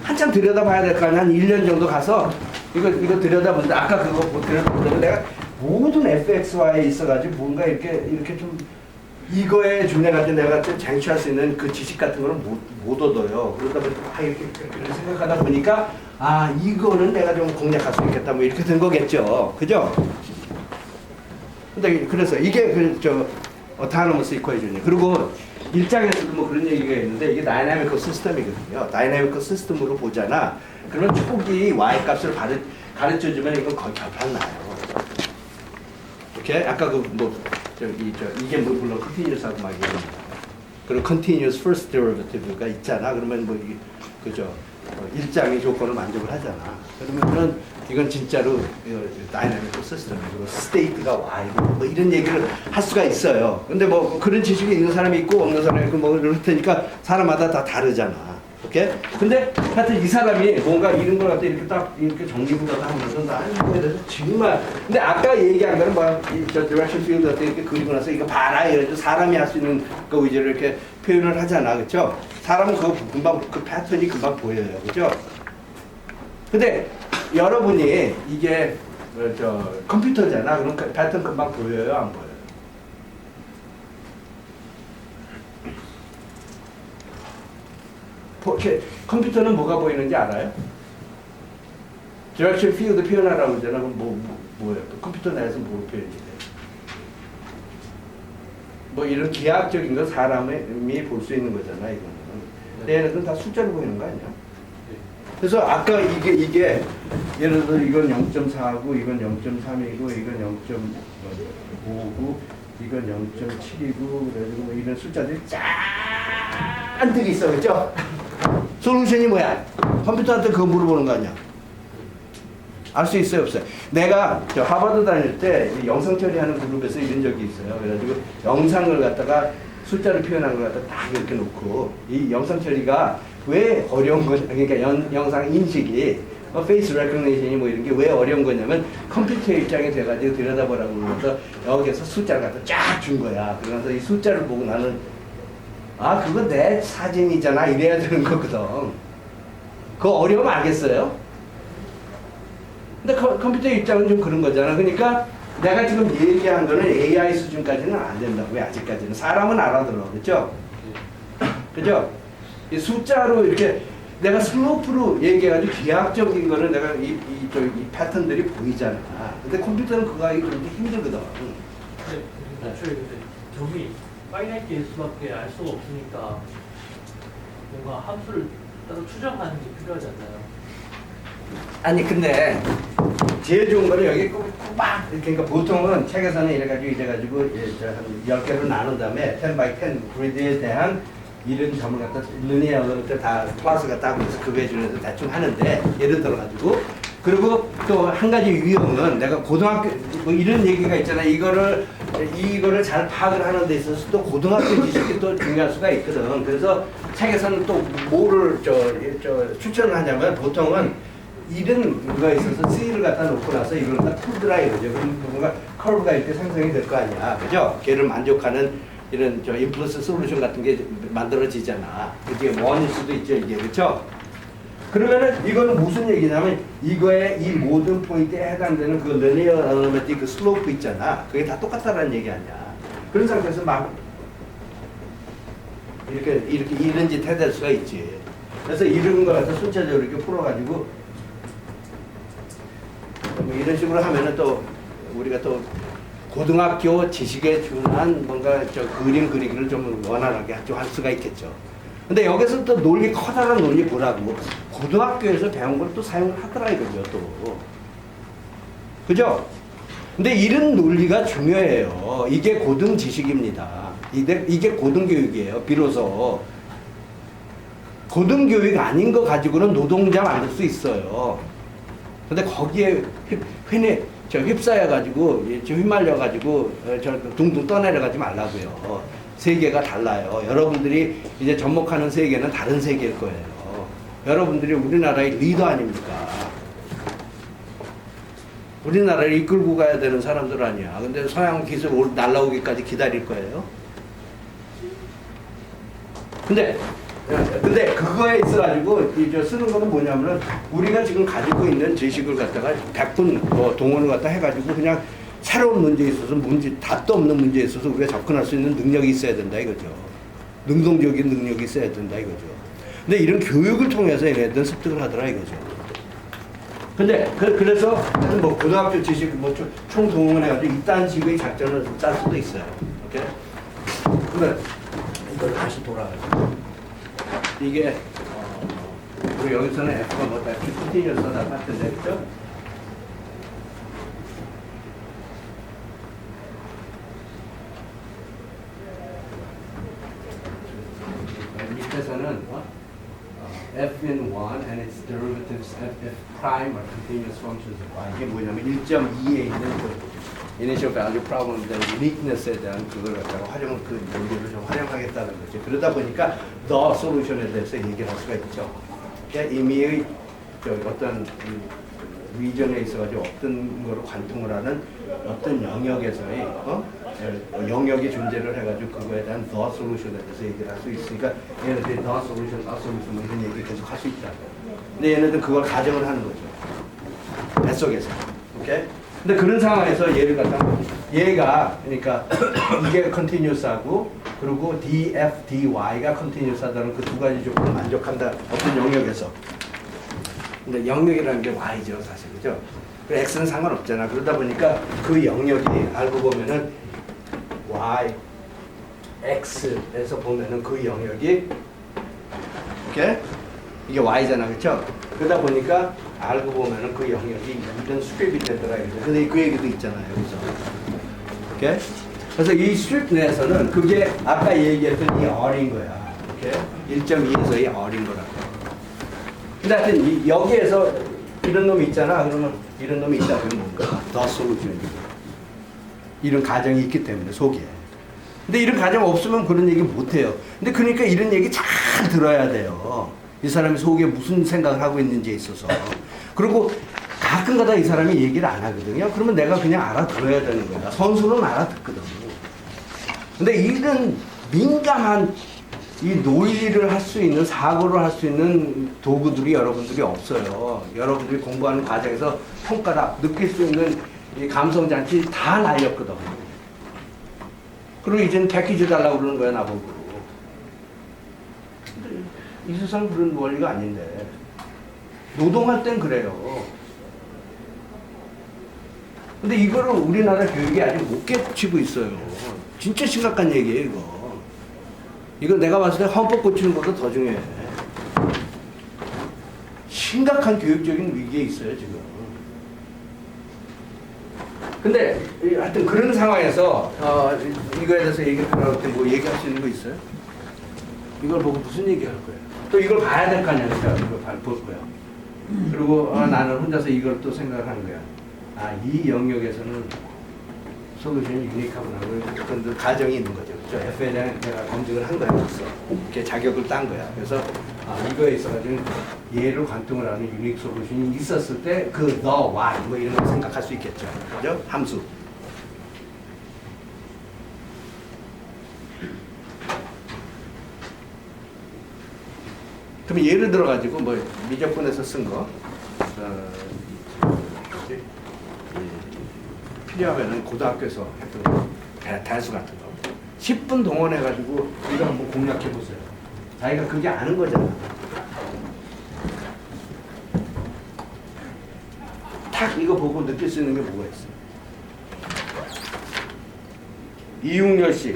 [SPEAKER 1] 한참 들여다봐야 될 거 아니야. 한 1년 정도 가서 이거 들여다보는데 아까 그거 못 들여다보다가 내가 모든 fxy에 있어가지고 뭔가 이렇게 좀 이거에 준해가지고 내가 좀 쟁취할 수 있는 그 지식 같은 거는 못 얻어요. 그러다 보니까 이렇게 생각하다 보니까 이거는 내가 좀 공략할 수 있겠다 뭐 이렇게 된 거겠죠. 그죠? 근데 그래서 이게 autonomous equation이에요. 그리고 일장에서도 뭐 그런 얘기가 있는데 이게 다이나미컬 시스템이거든요. 다이나미컬 시스템으로 보잖아. 그러면 초기 y 값을 가르쳐주면 이건 거의 결판 나요. 오케이? 아까 이게 물론 continuous하고 막 이런 그리고 continuous first derivative가 있잖아. 그러면 그죠? 일장의 조건을 만족을 하잖아. 그러면은 이건 진짜로 다이나미컬 시스템이고 스테이트가 Y고 뭐 이런 얘기를 할 수가 있어요. 근데 뭐 그런 지식이 있는 사람이 있고 없는 사람이 있고 뭐 그럴 테니까 사람마다 다 다르잖아. 오케이? 근데 하여튼 이 사람이 뭔가 이런 걸 갖다 이렇게 딱 이렇게 정리부터 하면서 나는 이거에 대해서 정말 근데 아까 얘기한 거는 저 디렉션 필드 같은 이렇게 그리고 나서 이거 봐라 이래도 사람이 할 수 있는 거 위주로 이렇게 표현을 하잖아. 그렇죠? 사람은 그거 금방 그 패턴이 금방 보여요. 그렇죠? 근데 여러분이 이게 컴퓨터잖아. 그럼 패턴 금방 보여요, 안 보여요? 컴퓨터는 뭐가 보이는지 알아요? 디렉션 필드 표현하라고 하잖아. 그럼 뭐예요? 컴퓨터 내에서 뭐 표현이 돼요? 뭐 이런 기하학적인 건 사람이 볼 수 있는 거잖아. 이거는. 얘네들은 다 숫자로 보이는 거 아니야? 그래서 아까 이게 예를 들어 이건 0.4고 이건 0.3이고 이건 0.5고 이건 0.7이고 그래가지고 뭐 이런 숫자들이 짠뜩 있어. 그죠? 솔루션이 뭐야? 컴퓨터한테 그거 물어보는 거 아니야? 알 수 있어요, 없어요? 내가 하버드 다닐 때 영상 처리하는 그룹에서 이런 적이 있어요. 그래가지고 영상을 갖다가 숫자를 표현한 걸 갖다 딱 이렇게 놓고 이 영상 처리가 왜 어려운 거냐? 그러니까 영상 인식이 페이스 레코그니션이 뭐 이런 게 왜 어려운 거냐면 컴퓨터 입장이 돼가지고 들여다보라고 그러면서 여기에서 숫자를 갖다 쫙 준 거야. 그러면서 이 숫자를 보고 나는 아 그거 내 사진이잖아 이래야 되는 거거든. 그거 어려움 알겠어요? 근데 컴퓨터 입장은 좀 그런 거잖아. 그러니까 내가 지금 얘기한 거는 AI 수준까지는 안 된다고요. 아직까지는. 사람은 알아들어. 그죠? 그죠? 이 숫자로 이렇게 내가 슬로프로 얘기해가지고 기하학적인 거는 내가 이 패턴들이 보이잖아. 근데 컴퓨터는 그거 하기 그렇게 힘들거든.
[SPEAKER 4] 네, 애초에 근데 점이 파이나이트 개수밖에 알 수가 없으니까 뭔가 함수를 따로 추정하는 게 필요하지 않나요?
[SPEAKER 1] 아니 근데 제일 좋은 거는 여기 꼬박 그러니까 보통은 책에서는 이래가지고 한 10개로 나눈 다음에 10 by 10 그리드에 대한 이런 점을 갖다 리니어로 다 플러스가 따고 해서 그 배준에서 대충 하는데 예를 들어가지고 그리고 또 한 가지 위험은 내가 고등학교 뭐 이런 얘기가 있잖아. 이거를 잘 파악을 하는 데 있어서 또 고등학교 지식이 또 중요할 수가 있거든. 그래서 책에서는 또 뭐를 추천을 하냐면 보통은 이런 거가 있어서 C를 갖다 놓고 나서 이걸 갖다 풀드라 이거죠. 그럼 뭔가 커브가 이렇게 생성이 될 거 아니야. 그죠? 걔를 만족하는 이런 인플루스 솔루션 같은 게 만들어지잖아. 그게 원일 수도 있죠, 이게. 그렇죠? 그러면은 이거는 무슨 얘기냐면 이거의 이 모든 포인트에 해당되는 그 리니어 얼리메틱 그 슬로프 있잖아. 그게 다 똑같다라는 얘기 아니야. 그런 상태에서 막 이렇게 이런 짓 해댈 수가 있지. 그래서 이런 거 갖다 순차적으로 이렇게 풀어가지고 뭐 이런 식으로 하면은 또 우리가 또 고등학교 지식에 준한 뭔가 그림 그리기를 좀 원활하게 할 수가 있겠죠. 근데 여기서 또 논리, 커다란 논리 보라고 고등학교에서 배운 걸 또 사용을 하더라 이거죠, 또. 그죠? 근데 이런 논리가 중요해요. 이게 고등 지식입니다. 이게 고등 교육이에요, 비로소. 고등 교육 아닌 거 가지고는 노동자 만들 수 있어요. 근데 거기에 휩싸여가지고, 휘말려가지고, 둥둥 떠내려가지 말라고요. 세계가 달라요. 여러분들이 이제 접목하는 세계는 다른 세계일 거예요. 여러분들이 우리나라의 리더 아닙니까? 우리나라를 이끌고 가야 되는 사람들 아니야. 근데 서양 기술 날라오기까지 기다릴 거예요. 근데 그거에 있어가지고 쓰는 거는 뭐냐면은 우리가 지금 가지고 있는 지식을 갖다가 100분 동원을 갖다 해가지고 그냥 새로운 문제에 있어서 답도 없는 문제에 있어서 우리가 접근할 수 있는 능력이 있어야 된다 이거죠. 능동적인 능력이 있어야 된다 이거죠. 근데 이런 교육을 통해서 얘네들은 습득을 하더라 이거죠. 근데 그래서 뭐 고등학교 지식 뭐 총동원해가지고 이딴 식의 작전을 짤 수도 있어요. 오케이? 근데 이걸 다시 돌아가죠. 이게 우리 여기서는 F가 뭐다 컨티뉴어스다 같은데 그죠? 밑에서는 f in 1 and its derivatives f prime are continuous functions of y. 이게 뭐냐면 1.2에 있는 그 initial value problem에 대한 uniqueness에 대한 그걸 갖다가 그 논리를 좀 활용하겠다는 거죠. 그러다 보니까 the solution에 대해서 얘기를 할 수가 있죠. 그러니까 임의의 어떤 리전에 있어가지고 어떤 거로 관통을 하는 어떤 영역에서의 영역이 존재를 해가지고 그거에 대한 the solution에 대해서 얘기를 할 수 있으니까 얘네들이 the solution, the solution 뭐 이런 얘기를 계속 할 수 있다. 근데 얘네들은 그걸 가정을 하는 거죠. 뱃속에서. 오케이? 근데 그런 상황에서 얘를 갖다 얘가 그러니까 이게 continuous하고 그리고 df, dy가 continuous하다는 그 두 가지 조건을 만족한다. 어떤 영역에서. 근데 영역이라는 게 y죠, 사실. 그죠? 그 x는 상관없잖아. 그러다 보니까 그 영역이 알고 보면은 y, x에서 보면은 그 영역이 오케이? 이게 y잖아. 그렇죠? 그러다 보니까 알고 보면은 그 영역이 이런 스트립이 되더라. 근데 그 얘기도 있잖아요. 여기서. 오케이? 그래서 이 스트립 내에서는 그게 아까 얘기했던 이 R인 거야. 오케이? 1.2에서 이 R인 거라고. 근데 하여튼 여기에서 이런 놈이 있잖아. 그러면 이런 놈이 있다 그러면 뭔가 더 솔루션. 이런 가정이 있기 때문에 속에. 근데 이런 가정 없으면 그런 얘기 못 해요. 근데 그러니까 이런 얘기 잘 들어야 돼요. 이 사람이 속에 무슨 생각을 하고 있는지에 있어서. 그리고 가끔가다 이 사람이 얘기를 안 하거든요. 그러면 내가 그냥 알아들어야 되는 거야. 선수는 알아듣거든. 근데 이런 민감한 이 논리를 할 수 있는, 사고를 할 수 있는 도구들이 여러분들이 없어요. 여러분들이 공부하는 과정에서 손가락, 느낄 수 있는 이 감성장치 다 날렸거든. 그리고 이제는 패키지 달라고 그러는 거야, 나보고. 근데 이 세상 그런 원리가 아닌데. 노동할 땐 그래요. 근데 이거를 우리나라 교육이 아직 못 깨치고 있어요. 진짜 심각한 얘기예요, 이거. 이거 내가 봤을 때 헌법 고치는 것도 더 중요해. 심각한 교육적인 위기에 있어요, 지금. 근데 하여튼 그런 상황에서 이거에 대해서 얘기를 들어갈 때 뭐 얘기할 수 있는 거 있어요? 이걸 보고 무슨 얘기할 거예요? 또 이걸 봐야 될 거 아니야, 그러니까 이걸 볼 거야. 그리고 나는 혼자서 이걸 또 생각하는 거야. 아, 이 영역에서는 솔루션이 유니크하구나. 그런 가정이 있는 거죠. 그렇죠? FA에 대한 내가 검증을 한 거야. 벌써. 이렇게 자격을 딴 거야. 그래서 이거에 있어가지고 얘를 관통을 하는 유닉 솔루션이 있었을 때 그 the, why 뭐 이런 걸 생각할 수 있겠죠. 그죠? 함수. 그럼 예를 들어가지고 뭐 미적분에서 쓴 거 필요하면은 고등학교에서 했던 거, 대수 같은 거 10분 동원해가지고 이거 한번 공략해보세요. 자기가 그게 아는 거잖아. 탁 이거 보고 느낄 수 있는 게 뭐가 있어? 이용렬씨,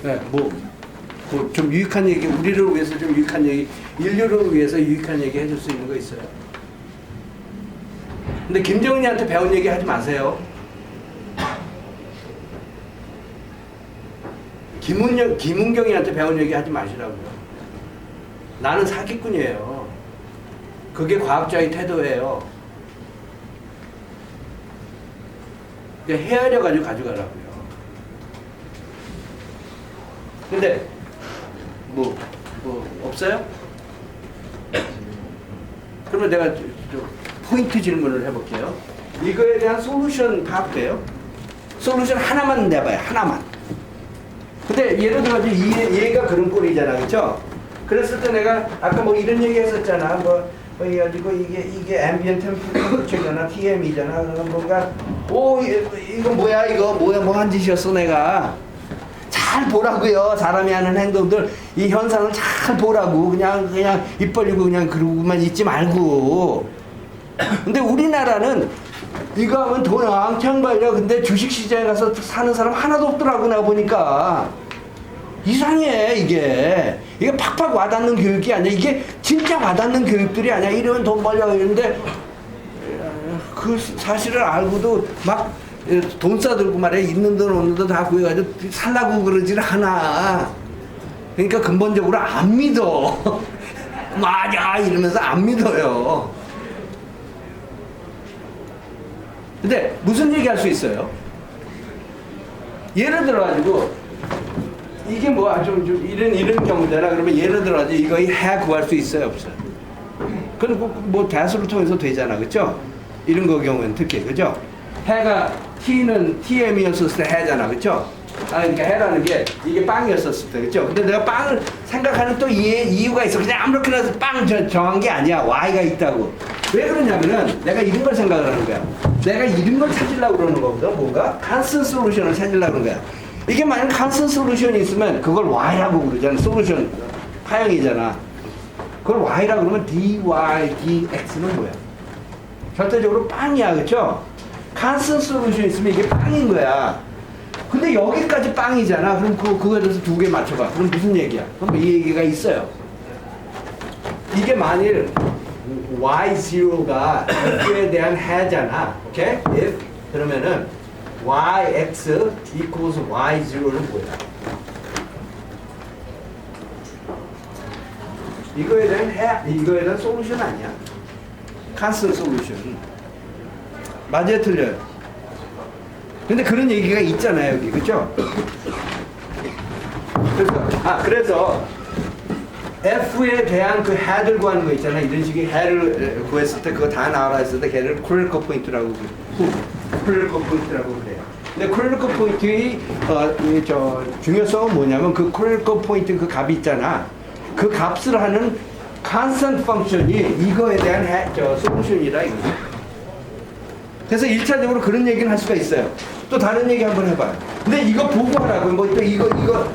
[SPEAKER 1] 네, 뭐 좀 유익한 얘기, 우리를 위해서 좀 유익한 얘기, 인류를 위해서 유익한 얘기 해줄 수 있는 거 있어요? 근데 김정은이한테 배운 얘기 하지 마세요. 김은경이한테 배운 얘기 하지 마시라고요. 나는 사기꾼이에요. 그게 과학자의 태도예요. 헤아려가지고 가져가라고요. 근데 뭐 없어요? 그러면 내가 포인트 질문을 해볼게요. 이거에 대한 솔루션 파악돼요? 솔루션 하나만 내봐요. 하나만. 근데 예를 들어서 얘가 그런 꼴이잖아, 그렇죠? 그랬을 때 내가 아까 뭐 이런 얘기 했었잖아. 뭐 해가지고 이게 앰비언트 템퍼처잖아, TM이잖아. 그런 뭔가 이거 뭐야, 이거 뭐한 짓이었어 내가. 잘 보라고요. 사람이 하는 행동들, 이 현상을 잘 보라고. 그냥 입 벌리고 그냥 그러고만 있지 말고. 근데 우리나라는 이거 하면 돈 왕창 벌려. 근데 주식시장에 가서 사는 사람 하나도 없더라고, 내가 보니까. 이상해, 이게. 이게 팍팍 와닿는 교육이 아니야. 이게 진짜 와닿는 교육들이 아니야. 이러면 돈 벌려. 이러는데, 그 사실을 알고도 막 돈 싸들고 말이야. 있는 돈 없는 돈 다 구해가지고 살라고 그러질 않아. 그러니까 근본적으로 안 믿어. 맞아! 이러면서 안 믿어요. 근데 무슨 얘기 할 수 있어요? 예를 들어가지고 이게 뭐 좀 이런 경우잖아. 그러면 예를 들어가지고 이거 해 구할 수 있어요, 없어요? 그건 뭐 대수를 통해서 되잖아, 그렇죠? 이런 거 경우에는 특히, 그죠? 해가 T는 TM이었을 때 해잖아, 그렇죠? 그러니까 해라는 게 이게 빵이었었을 때, 그렇죠? 근데 내가 빵을 생각하는 또 이유가 있어. 그냥 아무렇게나 빵 정한 게 아니야. Y가 있다고. 왜 그러냐면은 내가 이런 걸 생각을 하는 거야. 내가 이런 걸 찾으려고 그러는 거거든. 뭔가 칸슨 솔루션을 찾으려고 그러는 거야. 이게 만약 칸슨 솔루션이 있으면 그걸 Y라고 그러잖아. 솔루션 파형이잖아. 그걸 Y라고 그러면 dy, dx는 뭐야? 절대적으로 빵이야, 그렇죠? 칸슨 솔루션이 있으면 이게 빵인 거야. 근데 여기까지 빵이잖아. 그럼 그거에 대해서 두 개 맞춰봐. 그럼 무슨 얘기야? 그럼 이 얘기가 있어요. 이게 만일 y0가 f에 대한 해잖아. 오케이? if 그러면은 yx equals y0는 뭐야? 이거에 대한 솔루션 아니야? 칸슨 솔루션. 맞아요, 틀려요? 근데 그런 얘기가 있잖아요, 여기. 그죠? 그래서 F에 대한 그 해를 구하는 거 있잖아. 이런 식의 해를 구했을 때 그거 다 나와라 했을 때 걔를 크로니커 포인트라고 크로니커 포인트라고 그래요. 근데 크로니커 포인트의 중요성은 뭐냐면 그 크로니커 포인트 그 값이 있잖아. 그 값을 하는 constant function이 이거에 대한 솔루션이다 이거죠. 그래서 1차적으로 그런 얘기는 할 수가 있어요. 또 다른 얘기 한번 해봐요. 근데 이거 보고 하라고 뭐 또 이거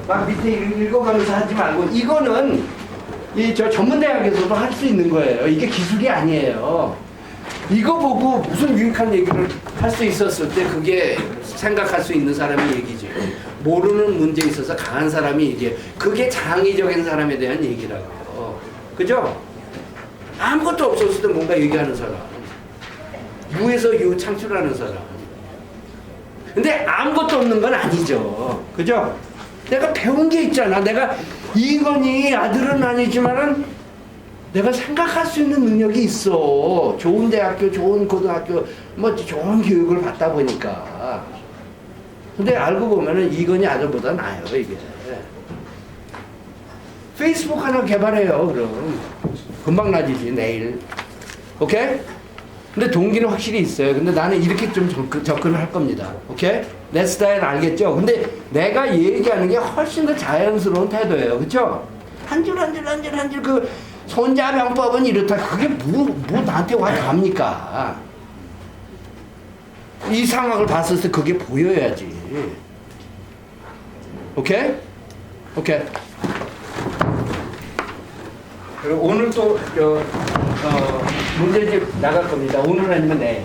[SPEAKER 1] 막 밑에 읽어가면서 하지 말고 이거는 전문대학에서도 할 수 있는 거예요. 이게 기술이 아니에요. 이거 보고 무슨 유익한 얘기를 할 수 있었을 때 그게 생각할 수 있는 사람의 얘기지. 모르는 문제에 있어서 강한 사람이 얘기해. 그게 창의적인 사람에 대한 얘기라고요. 그죠? 아무것도 없었을 때 뭔가 얘기하는 사람. 유에서 유 창출하는 사람. 근데 아무것도 없는 건 아니죠. 그죠? 내가 배운 게 있잖아. 내가 이건희 아들은 아니지만은 내가 생각할 수 있는 능력이 있어. 좋은 대학교, 좋은 고등학교, 뭐 좋은 교육을 받다 보니까. 근데 알고 보면은 이건희 아들보다 나아요, 이게. 페이스북 하나 개발해요, 그럼. 금방 나지지, 내일. 오케이? 근데 동기는 확실히 있어요. 근데 나는 이렇게 좀 접근을 할 겁니다. 오케이? 내 스타일 알겠죠? 근데 내가 얘기하는 게 훨씬 더 자연스러운 태도예요. 그쵸? 한 줄 그 손자병법은 이렇다. 그게 뭐 나한테 와 갑니까? 이 상황을 봤을 때 그게 보여야지. 오케이? 오케이. 그리고 오늘 또 문제집 나갈 겁니다. 오늘 아니면 내일.